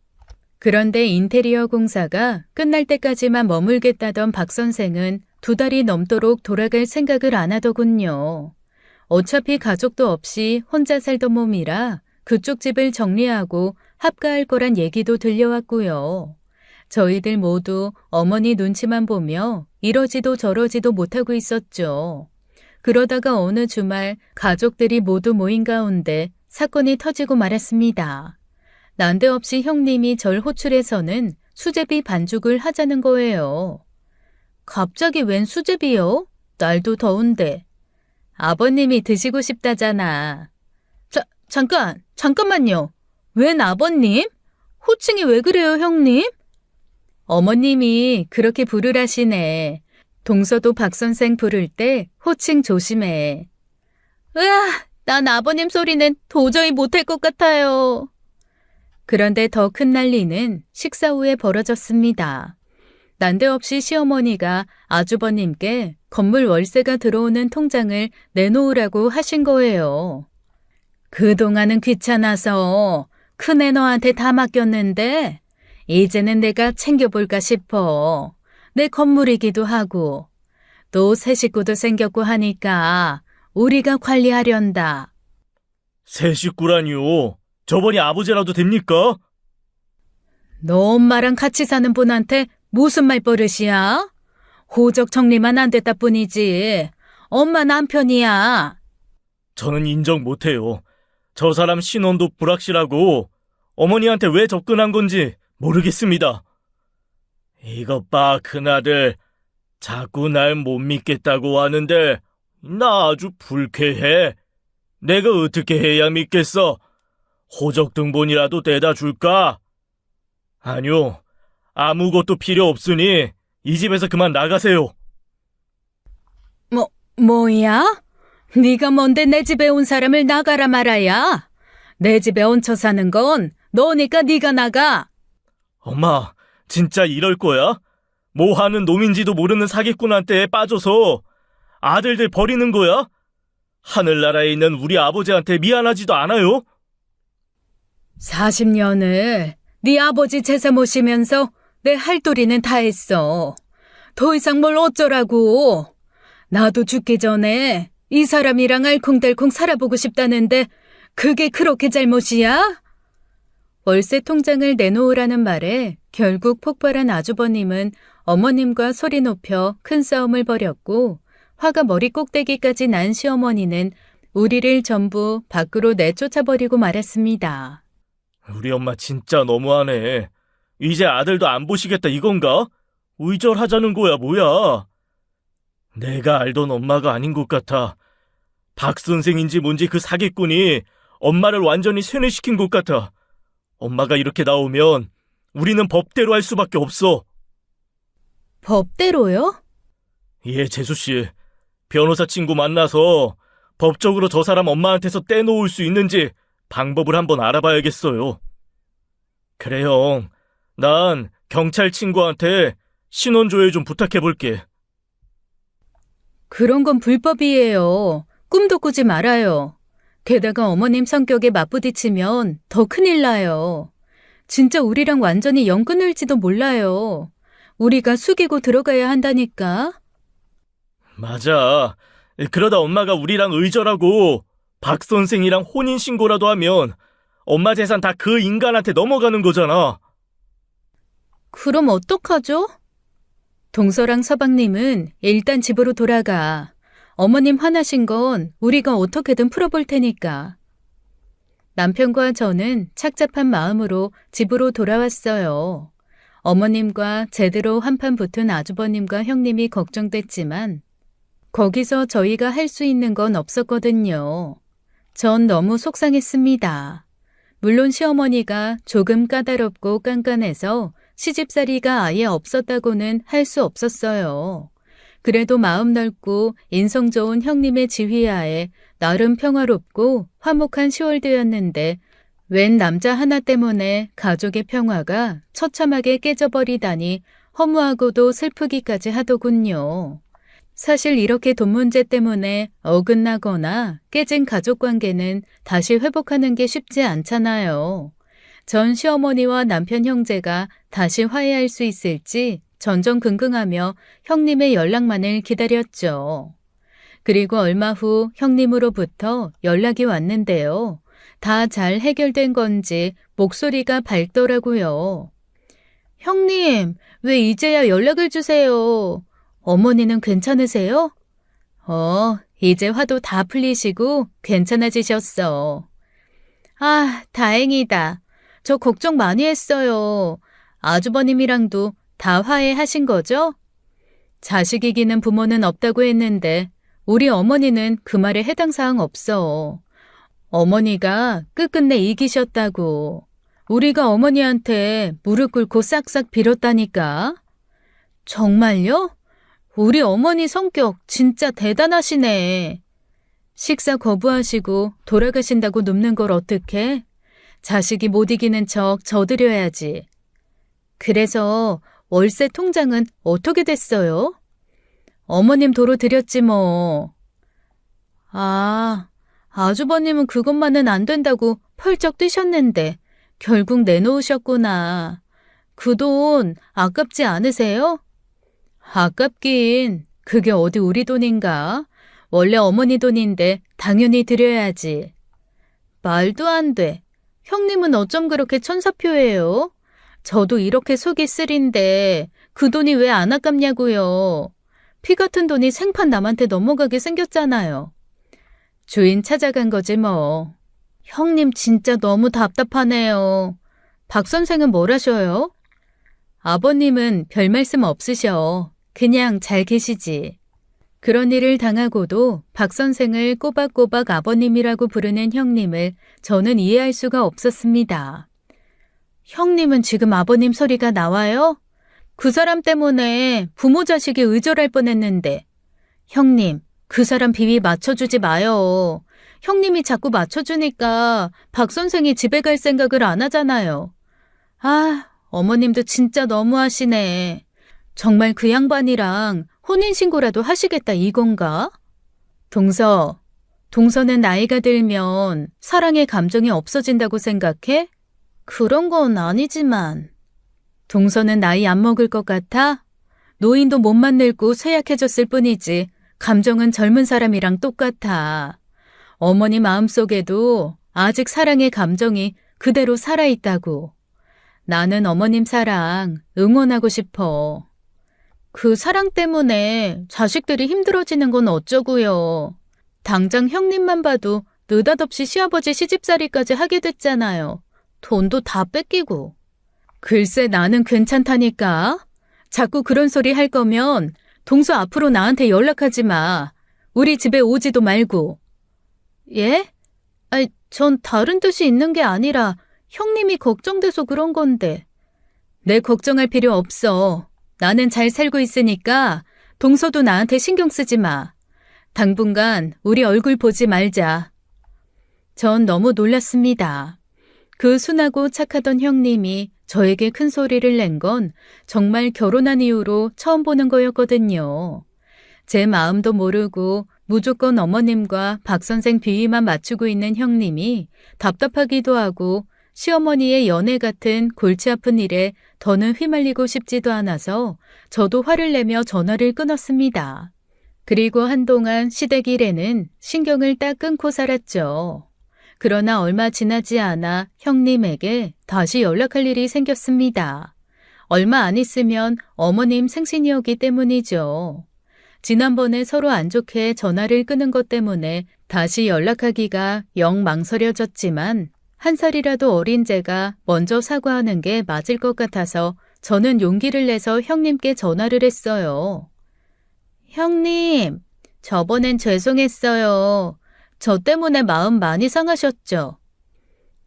그런데 인테리어 공사가 끝날 때까지만 머물겠다던 박 선생은 2달이 넘도록 돌아갈 생각을 안 하더군요. 어차피 가족도 없이 혼자 살던 몸이라 그쪽 집을 정리하고 합가할 거란 얘기도 들려왔고요. 저희들 모두 어머니 눈치만 보며 이러지도 저러지도 못하고 있었죠. 그러다가 어느 주말 가족들이 모두 모인 가운데 사건이 터지고 말았습니다. 난데없이 형님이 절 호출해서는 수제비 반죽을 하자는 거예요. 갑자기 웬 수제비요? 날도 더운데. 아버님이 드시고 싶다잖아. 잠깐만요. 웬 아버님? 호칭이 왜 그래요, 형님? 어머님이 그렇게 부르라시네. 동서도 박 선생 부를 때 호칭 조심해. 으아, 난 아버님 소리는 도저히 못할 것 같아요. 그런데 더 큰 난리는 식사 후에 벌어졌습니다. 난데없이 시어머니가 아주버님께 건물 월세가 들어오는 통장을 내놓으라고 하신 거예요. 그동안은 귀찮아서 큰애 너한테 다 맡겼는데 이제는 내가 챙겨볼까 싶어. 내 건물이기도 하고 또 새 식구도 생겼고 하니까 우리가 관리하련다. 새 식구라니요? 저번이 아버지라도 됩니까? 너 엄마랑 같이 사는 분한테 무슨 말버릇이야? 호적 정리만 안 됐다 뿐이지. 엄마 남편이야. 저는 인정 못해요. 저 사람 신원도 불확실하고 어머니한테 왜 접근한 건지 모르겠습니다. 이것 봐, 큰아들. 자꾸 날 못 믿겠다고 하는데 나 아주 불쾌해. 내가 어떻게 해야 믿겠어? 호적 등본이라도 떼다 줄까? 아니요. 아무것도 필요 없으니 이 집에서 그만 나가세요. 뭐야? 네가 뭔데 내 집에 온 사람을 나가라 말아야? 내 집에 얹혀 사는 건 너니까 네가 나가. 엄마, 진짜 이럴 거야? 뭐 하는 놈인지도 모르는 사기꾼한테 빠져서 아들들 버리는 거야? 하늘나라에 있는 우리 아버지한테 미안하지도 않아요? 40년을 네 아버지 제사 모시면서 내 할도리는 다 했어. 더 이상 뭘 어쩌라고. 나도 죽기 전에 이 사람이랑 알콩달콩 살아보고 싶다는데 그게 그렇게 잘못이야? 월세 통장을 내놓으라는 말에 결국 폭발한 아주버님은 어머님과 소리 높여 큰 싸움을 벌였고 화가 머리 꼭대기까지 난 시어머니는 우리를 전부 밖으로 내쫓아버리고 말았습니다. 우리 엄마 진짜 너무하네. 이제 아들도 안 보시겠다 이건가? 의절하자는 거야, 뭐야? 내가 알던 엄마가 아닌 것 같아. 박 선생인지 뭔지 그 사기꾼이 엄마를 완전히 세뇌시킨 것 같아. 엄마가 이렇게 나오면 우리는 법대로 할 수밖에 없어. 법대로요? 예, 재수씨. 변호사 친구 만나서 법적으로 저 사람 엄마한테서 떼놓을 수 있는지 방법을 한번 알아봐야겠어요. 그래, 형. 난 경찰 친구한테 신원조회 좀 부탁해볼게. 그런 건 불법이에요. 꿈도 꾸지 말아요. 게다가 어머님 성격에 맞부딪히면 더 큰일 나요. 진짜 우리랑 완전히 연 끊을지도 몰라요. 우리가 숙이고 들어가야 한다니까. 맞아. 그러다 엄마가 우리랑 의절하고 박 선생이랑 혼인신고라도 하면 엄마 재산 다 그 인간한테 넘어가는 거잖아. 그럼 어떡하죠? 동서랑 서방님은 일단 집으로 돌아가. 어머님 화나신 건 우리가 어떻게든 풀어볼 테니까. 남편과 저는 착잡한 마음으로 집으로 돌아왔어요. 어머님과 제대로 한판 붙은 아주버님과 형님이 걱정됐지만 거기서 저희가 할 수 있는 건 없었거든요. 전 너무 속상했습니다. 물론 시어머니가 조금 까다롭고 깐깐해서 시집살이가 아예 없었다고는 할 수 없었어요. 그래도 마음 넓고 인성 좋은 형님의 지휘하에 나름 평화롭고 화목한 10월되었는데 웬 남자 하나 때문에 가족의 평화가 처참하게 깨져버리다니 허무하고도 슬프기까지 하더군요. 사실 이렇게 돈 문제 때문에 어긋나거나 깨진 가족관계는 다시 회복하는 게 쉽지 않잖아요. 전 시어머니와 남편 형제가 다시 화해할 수 있을지 전전긍긍하며 형님의 연락만을 기다렸죠. 그리고 얼마 후 형님으로부터 연락이 왔는데요. 다 잘 해결된 건지 목소리가 밝더라고요. 형님, 왜 이제야 연락을 주세요? 어머니는 괜찮으세요? 이제 화도 다 풀리시고 괜찮아지셨어. 아, 다행이다. 저 걱정 많이 했어요. 아주버님이랑도 다 화해하신 거죠? 자식 이기는 부모는 없다고 했는데 우리 어머니는 그 말에 해당 사항 없어. 어머니가 끝끝내 이기셨다고. 우리가 어머니한테 무릎 꿇고 싹싹 빌었다니까. 정말요? 우리 어머니 성격 진짜 대단하시네. 식사 거부하시고 돌아가신다고 눕는 걸 어떡해? 자식이 못 이기는 척 져드려야지. 그래서 월세 통장은 어떻게 됐어요? 어머님 도로 드렸지 뭐. 아, 아주버님은 그것만은 안 된다고 펄쩍 뛰셨는데 결국 내놓으셨구나. 그 돈 아깝지 않으세요? 아깝긴. 그게 어디 우리 돈인가? 원래 어머니 돈인데 당연히 드려야지. 말도 안 돼. 형님은 어쩜 그렇게 천사표예요? 저도 이렇게 속이 쓰린데 그 돈이 왜 안 아깝냐고요. 피 같은 돈이 생판 남한테 넘어가게 생겼잖아요. 주인 찾아간 거지 뭐. 형님 진짜 너무 답답하네요. 박 선생은 뭘 하셔요? 아버님은 별 말씀 없으셔. 그냥 잘 계시지. 그런 일을 당하고도 박 선생을 꼬박꼬박 아버님이라고 부르는 형님을 저는 이해할 수가 없었습니다. 형님은 지금 아버님 소리가 나와요? 그 사람 때문에 부모 자식이 의절할 뻔했는데. 형님, 그 사람 비위 맞춰주지 마요. 형님이 자꾸 맞춰주니까 박 선생이 집에 갈 생각을 안 하잖아요. 아, 어머님도 진짜 너무하시네. 정말 그 양반이랑 혼인신고라도 하시겠다 이건가? 동서는 나이가 들면 사랑의 감정이 없어진다고 생각해? 그런 건 아니지만. 동서는 나이 안 먹을 것 같아? 노인도 몸만 늙고 쇠약해졌을 뿐이지 감정은 젊은 사람이랑 똑같아. 어머니 마음속에도 아직 사랑의 감정이 그대로 살아있다고. 나는 어머님 사랑 응원하고 싶어. 그 사랑 때문에 자식들이 힘들어지는 건 어쩌고요. 당장 형님만 봐도 느닷없이 시아버지 시집살이까지 하게 됐잖아요. 돈도 다 뺏기고. 글쎄 나는 괜찮다니까. 자꾸 그런 소리 할 거면 동서 앞으로 나한테 연락하지 마. 우리 집에 오지도 말고. 예? 아니, 전 다른 뜻이 있는 게 아니라 형님이 걱정돼서 그런 건데. 내 걱정할 필요 없어. 나는 잘 살고 있으니까 동서도 나한테 신경 쓰지 마. 당분간 우리 얼굴 보지 말자. 전 너무 놀랐습니다. 그 순하고 착하던 형님이 저에게 큰 소리를 낸 건 정말 결혼한 이후로 처음 보는 거였거든요. 제 마음도 모르고 무조건 어머님과 박 선생 비위만 맞추고 있는 형님이 답답하기도 하고 시어머니의 연애 같은 골치 아픈 일에 더는 휘말리고 싶지도 않아서 저도 화를 내며 전화를 끊었습니다. 그리고 한동안 시댁 일에는 신경을 딱 끊고 살았죠. 그러나 얼마 지나지 않아 형님에게 다시 연락할 일이 생겼습니다. 얼마 안 있으면 어머님 생신이었기 때문이죠. 지난번에 서로 안 좋게 전화를 끊은 것 때문에 다시 연락하기가 영 망설여졌지만 한 살이라도 어린 제가 먼저 사과하는 게 맞을 것 같아서 저는 용기를 내서 형님께 전화를 했어요. 형님, 저번엔 죄송했어요. 저 때문에 마음 많이 상하셨죠?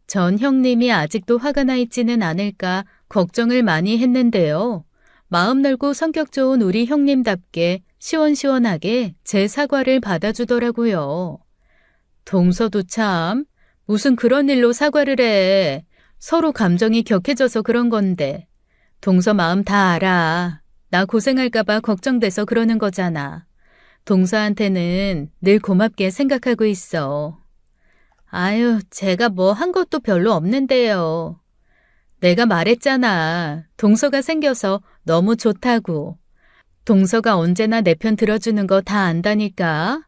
전 형님이 아직도 화가 나 있지는 않을까 걱정을 많이 했는데요. 마음 넓고 성격 좋은 우리 형님답게 시원시원하게 제 사과를 받아주더라고요. 동서도 참, 무슨 그런 일로 사과를 해. 서로 감정이 격해져서 그런 건데. 동서 마음 다 알아. 나 고생할까봐 걱정돼서 그러는 거잖아. 동서한테는 늘 고맙게 생각하고 있어. 아유, 제가 뭐 한 것도 별로 없는데요. 내가 말했잖아. 동서가 생겨서 너무 좋다고. 동서가 언제나 내 편 들어주는 거 다 안다니까.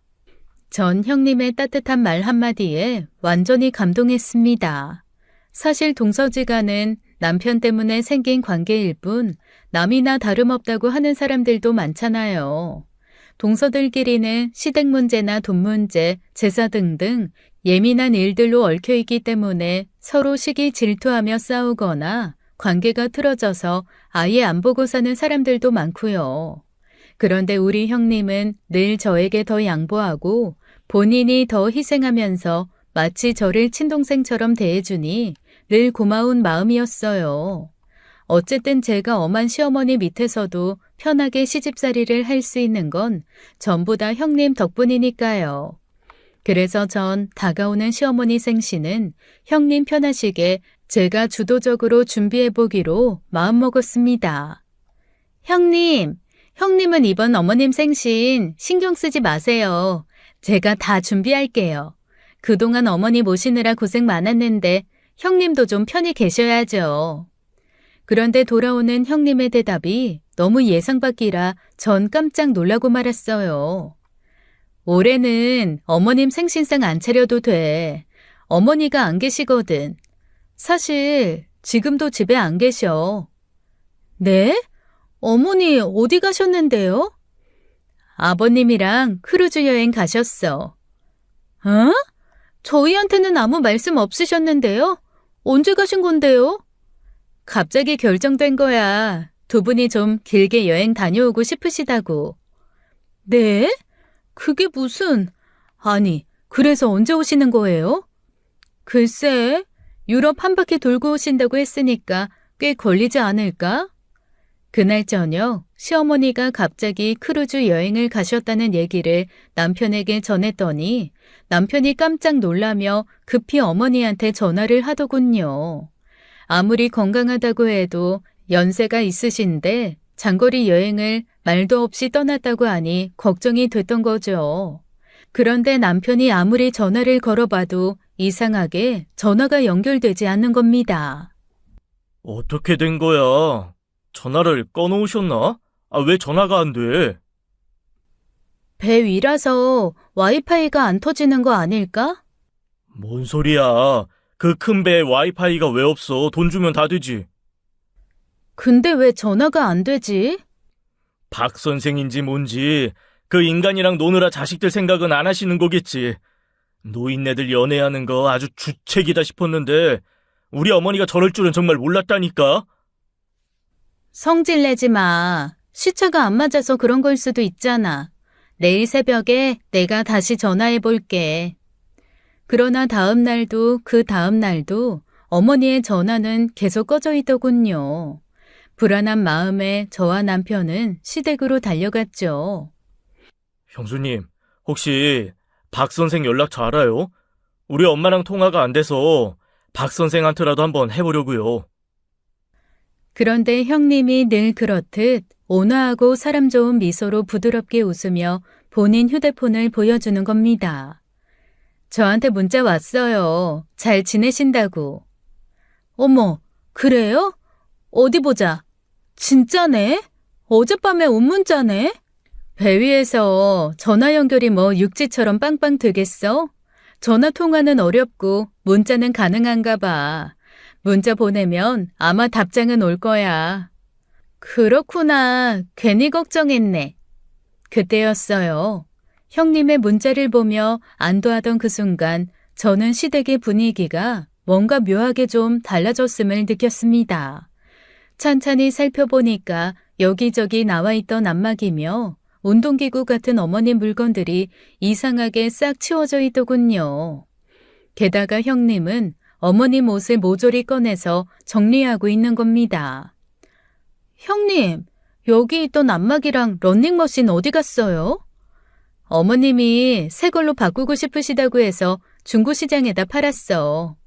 전 형님의 따뜻한 말 한마디에 완전히 감동했습니다. 사실 동서지간은 남편 때문에 생긴 관계일 뿐 남이나 다름없다고 하는 사람들도 많잖아요. 동서들끼리는 시댁 문제나 돈 문제, 제사 등등 예민한 일들로 얽혀있기 때문에 서로 시기 질투하며 싸우거나 관계가 틀어져서 아예 안 보고 사는 사람들도 많고요. 그런데 우리 형님은 늘 저에게 더 양보하고 본인이 더 희생하면서 마치 저를 친동생처럼 대해주니 늘 고마운 마음이었어요. 어쨌든 제가 엄한 시어머니 밑에서도 편하게 시집살이를 할 수 있는 건 전부 다 형님 덕분이니까요. 그래서 전 다가오는 시어머니 생신은 형님 편하시게 제가 주도적으로 준비해보기로 마음먹었습니다. 형님은 이번 어머님 생신 신경 쓰지 마세요. 제가 다 준비할게요. 그동안 어머니 모시느라 고생 많았는데 형님도 좀 편히 계셔야죠. 그런데 돌아오는 형님의 대답이 너무 예상 밖이라 전 깜짝 놀라고 말았어요. 올해는 어머님 생신상 안 차려도 돼. 어머니가 안 계시거든. 사실 지금도 집에 안 계셔. 네? 어머니 어디 가셨는데요? 아버님이랑 크루즈 여행 가셨어. 어? 저희한테는 아무 말씀 없으셨는데요? 언제 가신 건데요? 갑자기 결정된 거야. 두 분이 좀 길게 여행 다녀오고 싶으시다고. 네? 그게 무슨... 아니, 그래서 언제 오시는 거예요? 글쎄, 유럽 한 바퀴 돌고 오신다고 했으니까 꽤 걸리지 않을까? 그날 저녁 시어머니가 갑자기 크루즈 여행을 가셨다는 얘기를 남편에게 전했더니 남편이 깜짝 놀라며 급히 어머니한테 전화를 하더군요. 아무리 건강하다고 해도 연세가 있으신데 장거리 여행을 말도 없이 떠났다고 하니 걱정이 됐던 거죠. 그런데 남편이 아무리 전화를 걸어봐도 이상하게 전화가 연결되지 않는 겁니다. 어떻게 된 거야? 전화를 꺼놓으셨나? 왜 전화가 안 돼? 배 위라서 와이파이가 안 터지는 거 아닐까? 뭔 소리야? 그 큰 배에 와이파이가 왜 없어? 돈 주면 다 되지. 근데 왜 전화가 안 되지? 박 선생인지 뭔지 그 인간이랑 노느라 자식들 생각은 안 하시는 거겠지. 노인네들 연애하는 거 아주 주책이다 싶었는데 우리 어머니가 저럴 줄은 정말 몰랐다니까. 성질 내지 마. 시차가 안 맞아서 그런 걸 수도 있잖아. 내일 새벽에 내가 다시 전화해 볼게. 그러나 다음 날도 그 다음 날도 어머니의 전화는 계속 꺼져 있더군요. 불안한 마음에 저와 남편은 시댁으로 달려갔죠. 형수님, 혹시 박 선생 연락처 알아요? 우리 엄마랑 통화가 안 돼서 박 선생한테라도 한번 해보려고요. 그런데 형님이 늘 그렇듯 온화하고 사람 좋은 미소로 부드럽게 웃으며 본인 휴대폰을 보여주는 겁니다. 저한테 문자 왔어요. 잘 지내신다고. 어머, 그래요? 어디 보자. 진짜네? 어젯밤에 온 문자네? 배 위에서 전화 연결이 뭐 육지처럼 빵빵 되겠어? 전화 통화는 어렵고 문자는 가능한가 봐. 문자 보내면 아마 답장은 올 거야. 그렇구나. 괜히 걱정했네. 그때였어요. 형님의 문자를 보며 안도하던 그 순간 저는 시댁의 분위기가 뭔가 묘하게 좀 달라졌음을 느꼈습니다. 찬찬히 살펴보니까 여기저기 나와 있던 안마기며 운동기구 같은 어머니 물건들이 이상하게 싹 치워져 있더군요. 게다가 형님은 어머님 옷을 모조리 꺼내서 정리하고 있는 겁니다. 형님, 여기 있던 안마기랑 런닝머신 어디 갔어요? 어머님이 새 걸로 바꾸고 싶으시다고 해서 중고시장에다 팔았어.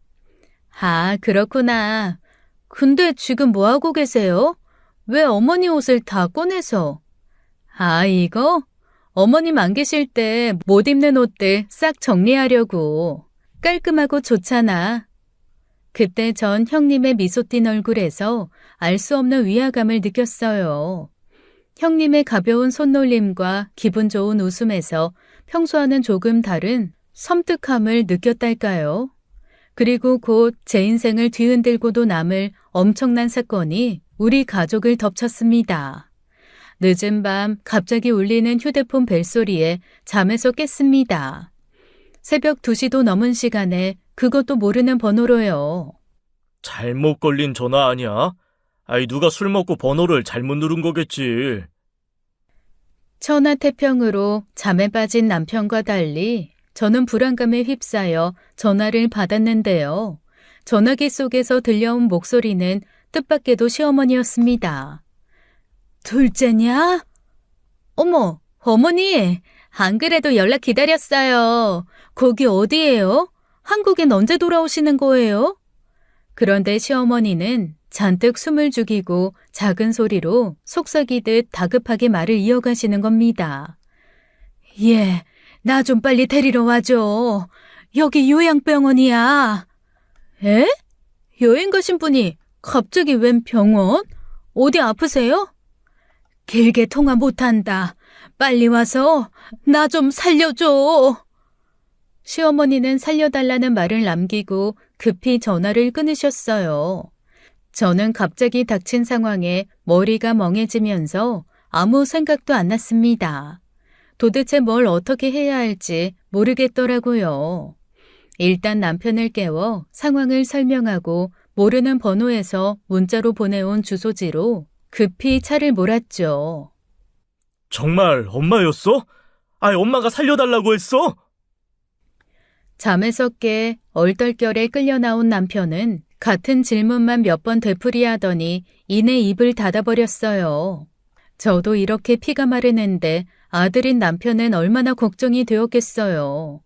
아, 그렇구나. 근데 지금 뭐 하고 계세요? 왜 어머니 옷을 다 꺼내서? 아, 이거? 어머님 안 계실 때 못 입는 옷들 싹 정리하려고. 깔끔하고 좋잖아. 그때 전 형님의 미소 띤 얼굴에서 알 수 없는 위화감을 느꼈어요. 형님의 가벼운 손놀림과 기분 좋은 웃음에서 평소와는 조금 다른 섬뜩함을 느꼈달까요? 그리고 곧 제 인생을 뒤흔들고도 남을 엄청난 사건이 우리 가족을 덮쳤습니다. 늦은 밤 갑자기 울리는 휴대폰 벨소리에 잠에서 깼습니다. 새벽 2시도 넘은 시간에 그것도 모르는 번호로요. 잘못 걸린 전화 아니야? 아이, 누가 술 먹고 번호를 잘못 누른 거겠지. 천하태평으로 잠에 빠진 남편과 달리 저는 불안감에 휩싸여 전화를 받았는데요. 전화기 속에서 들려온 목소리는 뜻밖에도 시어머니였습니다. 둘째냐? 어머, 어머니, 안 그래도 연락 기다렸어요. 거기 어디예요? 한국엔 언제 돌아오시는 거예요? 그런데 시어머니는 잔뜩 숨을 죽이고 작은 소리로 속삭이듯 다급하게 말을 이어가시는 겁니다. 예, 나 좀 빨리 데리러 와줘. 여기 요양병원이야. 에? 여행 가신 분이 갑자기 웬 병원? 어디 아프세요? 길게 통화 못한다. 빨리 와서 나 좀 살려줘. 시어머니는 살려달라는 말을 남기고 급히 전화를 끊으셨어요. 저는 갑자기 닥친 상황에 머리가 멍해지면서 아무 생각도 안 났습니다. 도대체 뭘 어떻게 해야 할지 모르겠더라고요. 일단 남편을 깨워 상황을 설명하고 모르는 번호에서 문자로 보내온 주소지로 급히 차를 몰았죠. 정말 엄마였어? 아이, 엄마가 살려달라고 했어? 잠에서 깨 얼떨결에 끌려 나온 남편은 같은 질문만 몇 번 되풀이하더니 이내 입을 닫아버렸어요. 저도 이렇게 피가 마르는데 아들인 남편은 얼마나 걱정이 되었겠어요.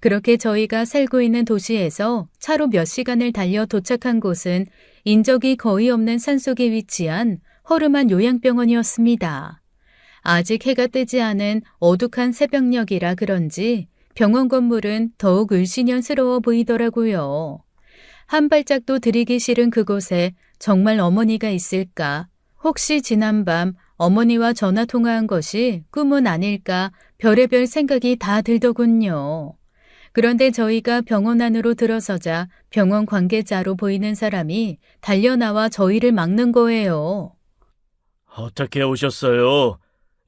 그렇게 저희가 살고 있는 도시에서 차로 몇 시간을 달려 도착한 곳은 인적이 거의 없는 산속에 위치한 허름한 요양병원이었습니다. 아직 해가 뜨지 않은 어둑한 새벽녘이라 그런지 병원 건물은 더욱 을씨년스러워 보이더라고요. 한 발짝도 들이기 싫은 그곳에 정말 어머니가 있을까? 혹시 지난밤 어머니와 전화통화한 것이 꿈은 아닐까? 별의별 생각이 다 들더군요. 그런데 저희가 병원 안으로 들어서자 병원 관계자로 보이는 사람이 달려나와 저희를 막는 거예요. 어떻게 오셨어요?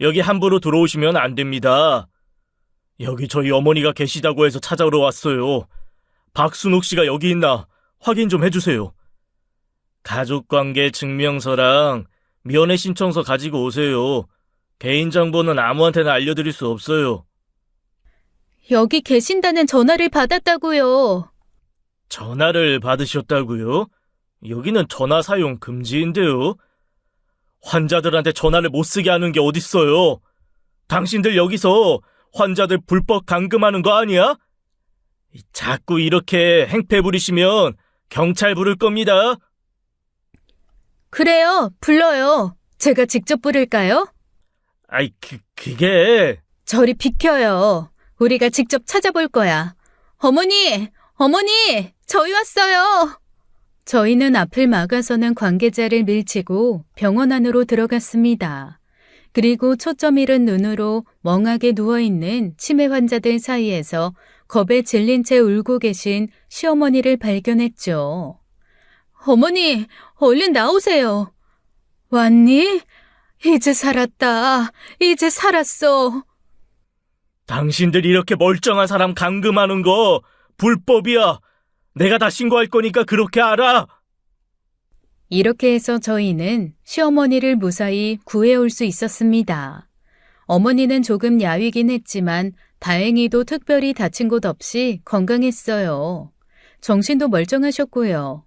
여기 함부로 들어오시면 안 됩니다. 여기 저희 어머니가 계시다고 해서 찾아오러 왔어요. 박순옥 씨가 여기 있나 확인 좀 해주세요. 가족관계 증명서랑 면회 신청서 가지고 오세요. 개인정보는 아무한테나 알려드릴 수 없어요. 여기 계신다는 전화를 받았다고요. 전화를 받으셨다고요? 여기는 전화 사용 금지인데요. 환자들한테 전화를 못 쓰게 하는 게 어딨어요. 당신들 여기서 환자들 불법 감금하는 거 아니야? 자꾸 이렇게 행패 부리시면 경찰 부를 겁니다. 그래요, 불러요. 제가 직접 부를까요? 아이, 그게... 저리 비켜요. 우리가 직접 찾아볼 거야. 어머니! 어머니! 저희 왔어요! 저희는 앞을 막아서는 관계자를 밀치고 병원 안으로 들어갔습니다. 그리고 초점 잃은 눈으로 멍하게 누워있는 치매 환자들 사이에서 겁에 질린 채 울고 계신 시어머니를 발견했죠. 어머니, 얼른 나오세요. 왔니? 이제 살았다. 이제 살았어. 당신들이 이렇게 멀쩡한 사람 감금하는 거 불법이야. 내가 다 신고할 거니까 그렇게 알아. 이렇게 해서 저희는 시어머니를 무사히 구해올 수 있었습니다. 어머니는 조금 야위긴 했지만 다행히도 특별히 다친 곳 없이 건강했어요. 정신도 멀쩡하셨고요.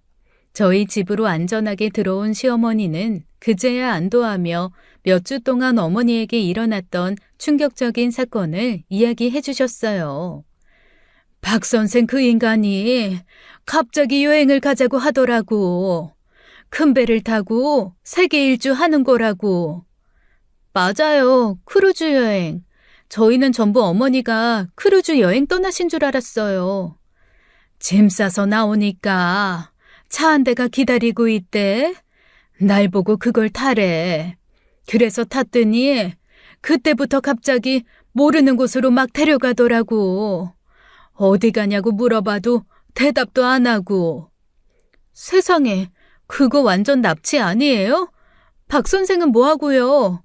저희 집으로 안전하게 들어온 시어머니는 그제야 안도하며 몇 주 동안 어머니에게 일어났던 충격적인 사건을 이야기해 주셨어요. 박 선생 그 인간이 갑자기 여행을 가자고 하더라고. 큰 배를 타고 세계 일주 하는 거라고. 맞아요. 크루즈 여행. 저희는 전부 어머니가 크루즈 여행 떠나신 줄 알았어요. 짐 싸서 나오니까 차 한 대가 기다리고 있대. 날 보고 그걸 타래. 그래서 탔더니 그때부터 갑자기 모르는 곳으로 막 데려가더라고. 어디 가냐고 물어봐도 대답도 안 하고. 세상에, 그거 완전 납치 아니에요? 박 선생은 뭐 하고요?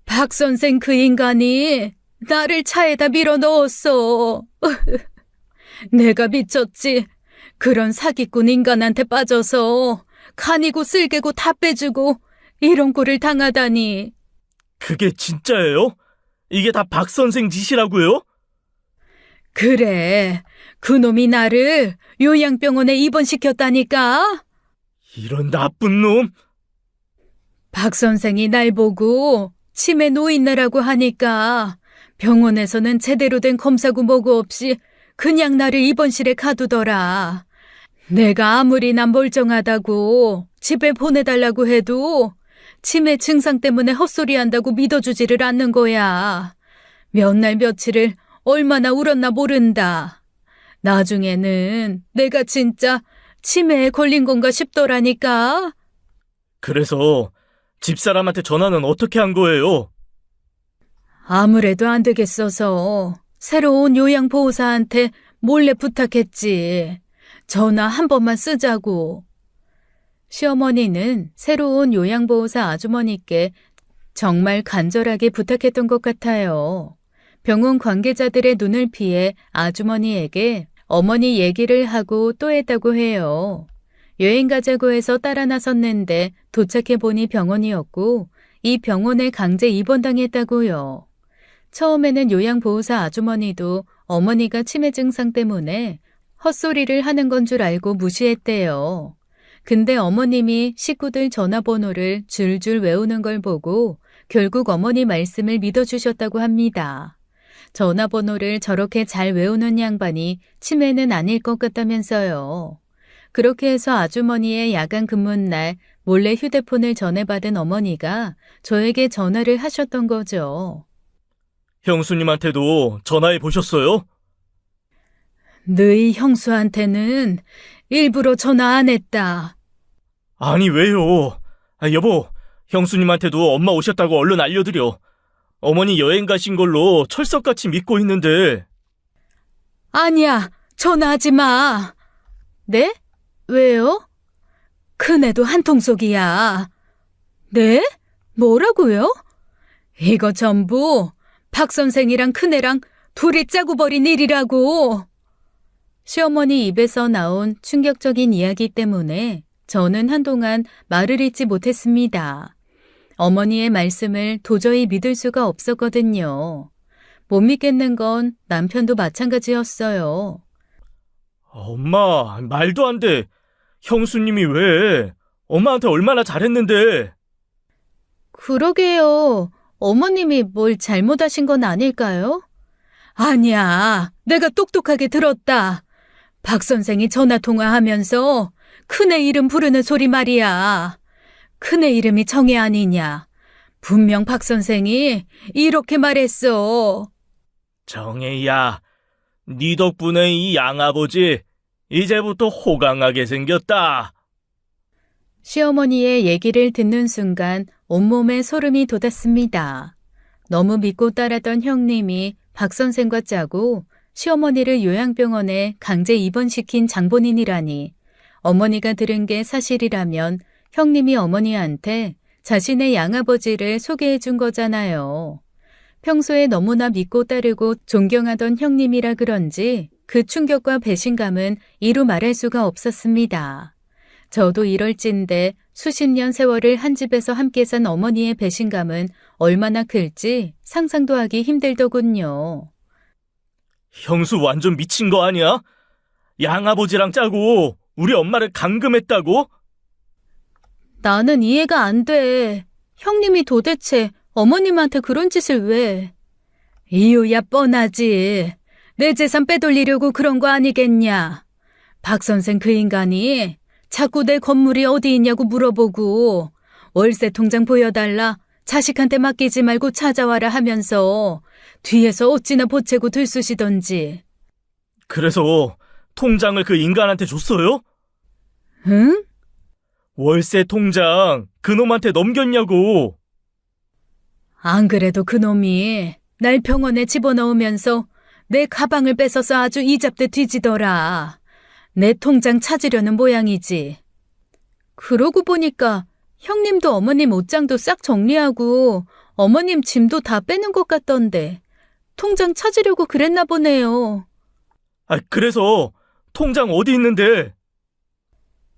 박 선생 그 인간이 나를 차에다 밀어 넣었어. 내가 미쳤지. 그런 사기꾼 인간한테 빠져서 간이고 쓸개고 다 빼주고 이런 꼴을 당하다니. 그게 진짜예요? 이게 다 박 선생 짓이라고요? 그래, 그놈이 나를 요양병원에 입원시켰다니까. 이런 나쁜 놈. 박 선생이 날 보고 치매 노인네라고 하니까 병원에서는 제대로 된 검사고 뭐고 없이 그냥 나를 입원실에 가두더라. 내가 아무리 난 멀쩡하다고 집에 보내달라고 해도 치매 증상 때문에 헛소리한다고 믿어주지를 않는 거야. 몇 날 며칠을 얼마나 울었나 모른다. 나중에는 내가 진짜 치매에 걸린 건가 싶더라니까. 그래서 집사람한테 전화는 어떻게 한 거예요? 아무래도 안 되겠어서 새로운 요양보호사한테 몰래 부탁했지. 전화 한 번만 쓰자고. 시어머니는 새로운 요양보호사 아주머니께 정말 간절하게 부탁했던 것 같아요. 병원 관계자들의 눈을 피해 아주머니에게 어머니 얘기를 하고 또 했다고 해요. 여행 가자고 해서 따라 나섰는데 도착해보니 병원이었고 이 병원에 강제 입원당했다고요. 처음에는 요양보호사 아주머니도 어머니가 치매 증상 때문에 헛소리를 하는 건 줄 알고 무시했대요. 근데 어머님이 식구들 전화번호를 줄줄 외우는 걸 보고 결국 어머니 말씀을 믿어주셨다고 합니다. 전화번호를 저렇게 잘 외우는 양반이 치매는 아닐 것 같다면서요. 그렇게 해서 아주머니의 야간 근무날 몰래 휴대폰을 전해받은 어머니가 저에게 전화를 하셨던 거죠. 형수님한테도 전화해 보셨어요? 너희 형수한테는 일부러 전화 안 했다. 아니, 왜요? 여보, 형수님한테도 엄마 오셨다고 얼른 알려드려. 어머니 여행 가신 걸로 철석같이 믿고 있는데. 아니야, 전화하지 마. 네? 왜요? 큰애도 한통속이야. 네? 뭐라고요? 이거 전부 박 선생이랑 큰애랑 둘이 짜고 버린 일이라고. 시어머니 입에서 나온 충격적인 이야기 때문에 저는 한동안 말을 잇지 못했습니다. 어머니의 말씀을 도저히 믿을 수가 없었거든요. 못 믿겠는 건 남편도 마찬가지였어요. 엄마, 말도 안 돼. 형수님이 왜? 엄마한테 얼마나 잘했는데. 그러게요. 어머님이 뭘 잘못하신 건 아닐까요? 아니야. 내가 똑똑하게 들었다. 박 선생이 전화통화하면서 큰애 이름 부르는 소리 말이야. 큰애 이름이 정혜 아니냐. 분명 박 선생이 이렇게 말했어. 정혜야, 네 덕분에 이 양아버지 이제부터 호강하게 생겼다. 시어머니의 얘기를 듣는 순간 온몸에 소름이 돋았습니다. 너무 믿고 따랐던 형님이 박 선생과 짜고 시어머니를 요양병원에 강제 입원시킨 장본인이라니 어머니가 들은 게 사실이라면 형님이 어머니한테 자신의 양아버지를 소개해 준 거잖아요. 평소에 너무나 믿고 따르고 존경하던 형님이라 그런지 그 충격과 배신감은 이루 말할 수가 없었습니다. 저도 이럴 찐데 수십 년 세월을 한 집에서 함께 산 어머니의 배신감은 얼마나 클지 상상도 하기 힘들더군요. 형수 완전 미친 거 아니야? 양아버지랑 짜고 우리 엄마를 감금했다고? 나는 이해가 안 돼. 형님이 도대체 어머님한테 그런 짓을 왜? 이유야 뻔하지. 내 재산 빼돌리려고 그런 거 아니겠냐. 박 선생 그 인간이 자꾸 내 건물이 어디 있냐고 물어보고 월세 통장 보여달라, 자식한테 맡기지 말고 찾아와라 하면서 뒤에서 어찌나 보채고 들쑤시던지. 그래서 통장을 그 인간한테 줬어요? 응? 월세 통장 그놈한테 넘겼냐고. 안 그래도 그놈이 날 병원에 집어넣으면서 내 가방을 뺏어서 아주 이잡듯 뒤지더라. 내 통장 찾으려는 모양이지. 그러고 보니까 형님도 어머님 옷장도 싹 정리하고 어머님 짐도 다 빼는 것 같던데 통장 찾으려고 그랬나 보네요. 그래서 통장 어디 있는데?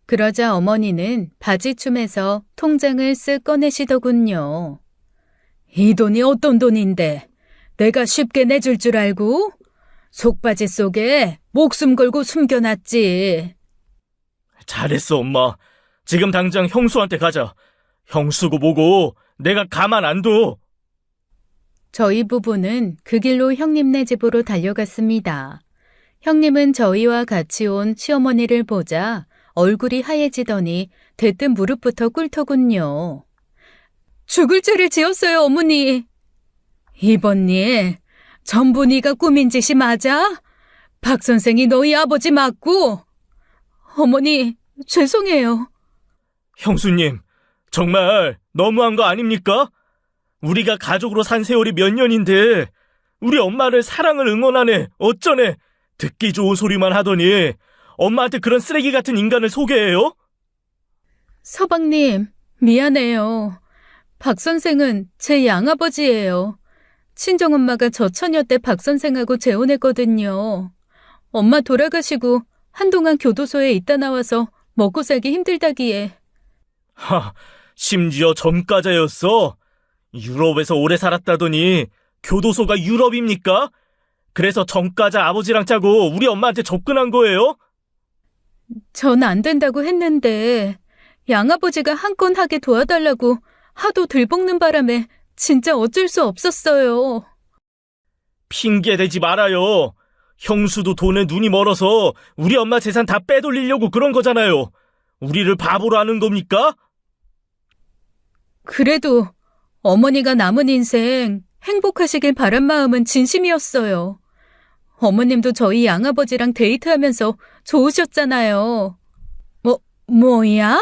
그러자 어머니는 바지춤에서 통장을 쓱 꺼내시더군요. 이 돈이 어떤 돈인데 내가 쉽게 내줄 줄 알고? 속바지 속에 목숨 걸고 숨겨놨지. 잘했어, 엄마. 지금 당장 형수한테 가자. 형수고 뭐고 내가 가만 안 둬. 저희 부부는 그 길로 형님네 집으로 달려갔습니다. 형님은 저희와 같이 온 시어머니를 보자 얼굴이 하얘지더니 대뜸 무릎부터 꿇더군요. 죽을 죄를 지었어요, 어머니. 이번 일 전부 네가 꾸민 짓이 맞아? 박 선생이 너희 아버지 맞고? 어머니, 죄송해요. 형수님, 정말 너무한 거 아닙니까? 우리가 가족으로 산 세월이 몇 년인데 우리 엄마를 사랑을 응원하네, 어쩌네, 듣기 좋은 소리만 하더니 엄마한테 그런 쓰레기 같은 인간을 소개해요? 서방님, 미안해요. 박 선생은 제 양아버지예요. 친정엄마가 저 처녀 때 박 선생하고 재혼했거든요. 엄마 돌아가시고 한동안 교도소에 있다 나와서 먹고 살기 힘들다기에. 심지어 전과자였어? 유럽에서 오래 살았다더니 교도소가 유럽입니까? 그래서 전과자 아버지랑 짜고 우리 엄마한테 접근한 거예요? 전 안 된다고 했는데 양아버지가 한 건 하게 도와달라고 하도 들볶는 바람에 진짜 어쩔 수 없었어요. 핑계대지 말아요. 형수도 돈에 눈이 멀어서 우리 엄마 재산 다 빼돌리려고 그런 거잖아요. 우리를 바보로 하는 겁니까? 그래도 어머니가 남은 인생 행복하시길 바란 마음은 진심이었어요. 어머님도 저희 양아버지랑 데이트하면서 좋으셨잖아요. 뭐야?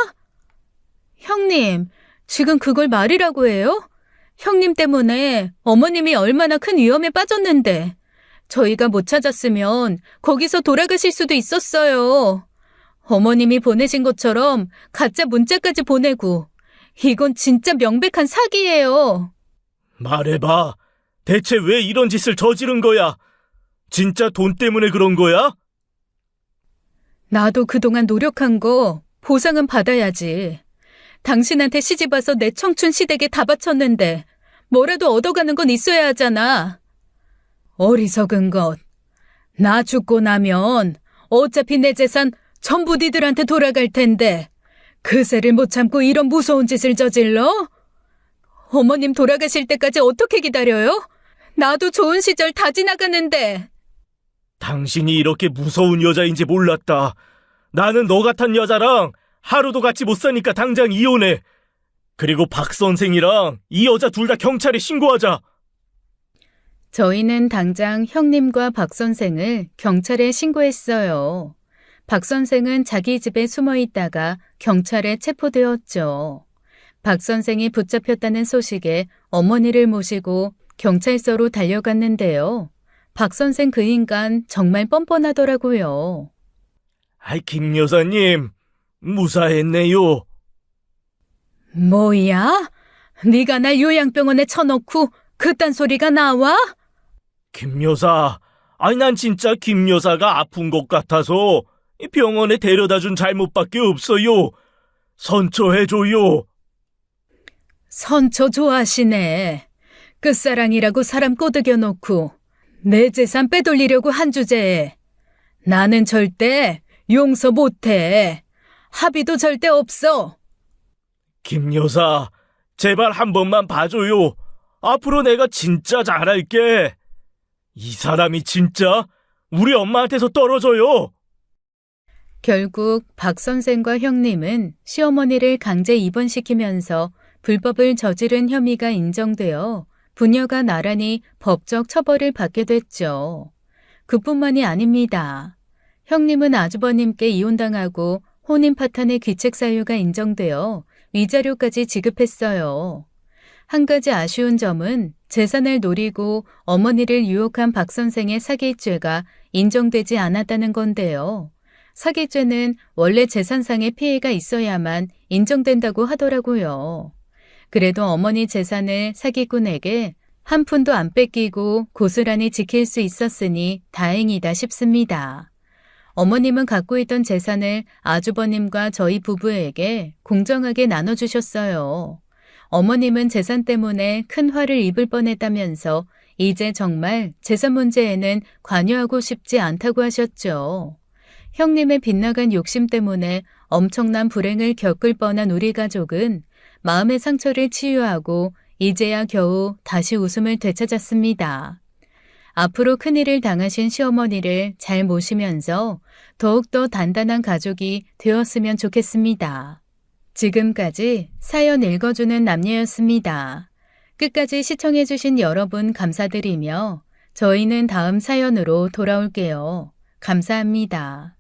형님, 지금 그걸 말이라고 해요? 형님 때문에 어머님이 얼마나 큰 위험에 빠졌는데 저희가 못 찾았으면 거기서 돌아가실 수도 있었어요. 어머님이 보내신 것처럼 가짜 문자까지 보내고 이건 진짜 명백한 사기예요. 말해봐. 대체 왜 이런 짓을 저지른 거야? 진짜 돈 때문에 그런 거야? 나도 그동안 노력한 거 보상은 받아야지. 당신한테 시집와서 내 청춘 시댁에 다 바쳤는데 뭐라도 얻어가는 건 있어야 하잖아. 어리석은 것. 나 죽고 나면 어차피 내 재산 전부 니들한테 돌아갈 텐데 그새를 못 참고 이런 무서운 짓을 저질러? 어머님 돌아가실 때까지 어떻게 기다려요? 나도 좋은 시절 다 지나가는데. 당신이 이렇게 무서운 여자인지 몰랐다. 나는 너 같은 여자랑 하루도 같이 못 사니까 당장 이혼해. 그리고 박 선생이랑 이 여자 둘 다 경찰에 신고하자. 저희는 당장 형님과 박 선생을 경찰에 신고했어요. 박 선생은 자기 집에 숨어 있다가 경찰에 체포되었죠. 박 선생이 붙잡혔다는 소식에 어머니를 모시고 경찰서로 달려갔는데요. 박 선생 그 인간 정말 뻔뻔하더라고요. 아이, 김 여사님, 무사했네요. 뭐야? 네가 날 요양병원에 쳐놓고 그딴 소리가 나와? 김 여사, 아니 난 진짜 김 여사가 아픈 것 같아서 이 병원에 데려다 준 잘못밖에 없어요. 선처해줘요. 선처 좋아하시네. 끝사랑이라고 사람 꼬드겨 놓고 내 재산 빼돌리려고 한 주제에 나는 절대 용서 못해. 합의도 절대 없어. 김 여사, 제발 한 번만 봐줘요. 앞으로 내가 진짜 잘할게. 이 사람이 진짜 우리 엄마한테서 떨어져요. 결국 박 선생과 형님은 시어머니를 강제 입원시키면서 불법을 저지른 혐의가 인정되어 부녀가 나란히 법적 처벌을 받게 됐죠. 그뿐만이 아닙니다. 형님은 아주버님께 이혼당하고 혼인 파탄의 귀책 사유가 인정되어 위자료까지 지급했어요. 한 가지 아쉬운 점은 재산을 노리고 어머니를 유혹한 박 선생의 사기죄가 인정되지 않았다는 건데요. 사기죄는 원래 재산상의 피해가 있어야만 인정된다고 하더라고요. 그래도 어머니 재산을 사기꾼에게 한 푼도 안 뺏기고 고스란히 지킬 수 있었으니 다행이다 싶습니다. 어머님은 갖고 있던 재산을 아주버님과 저희 부부에게 공정하게 나눠주셨어요. 어머님은 재산 때문에 큰 화를 입을 뻔했다면서 이제 정말 재산 문제에는 관여하고 싶지 않다고 하셨죠. 형님의 빗나간 욕심 때문에 엄청난 불행을 겪을 뻔한 우리 가족은 마음의 상처를 치유하고 이제야 겨우 다시 웃음을 되찾았습니다. 앞으로 큰일을 당하신 시어머니를 잘 모시면서 더욱더 단단한 가족이 되었으면 좋겠습니다. 지금까지 사연 읽어주는 남녀였습니다. 끝까지 시청해주신 여러분 감사드리며 저희는 다음 사연으로 돌아올게요. 감사합니다.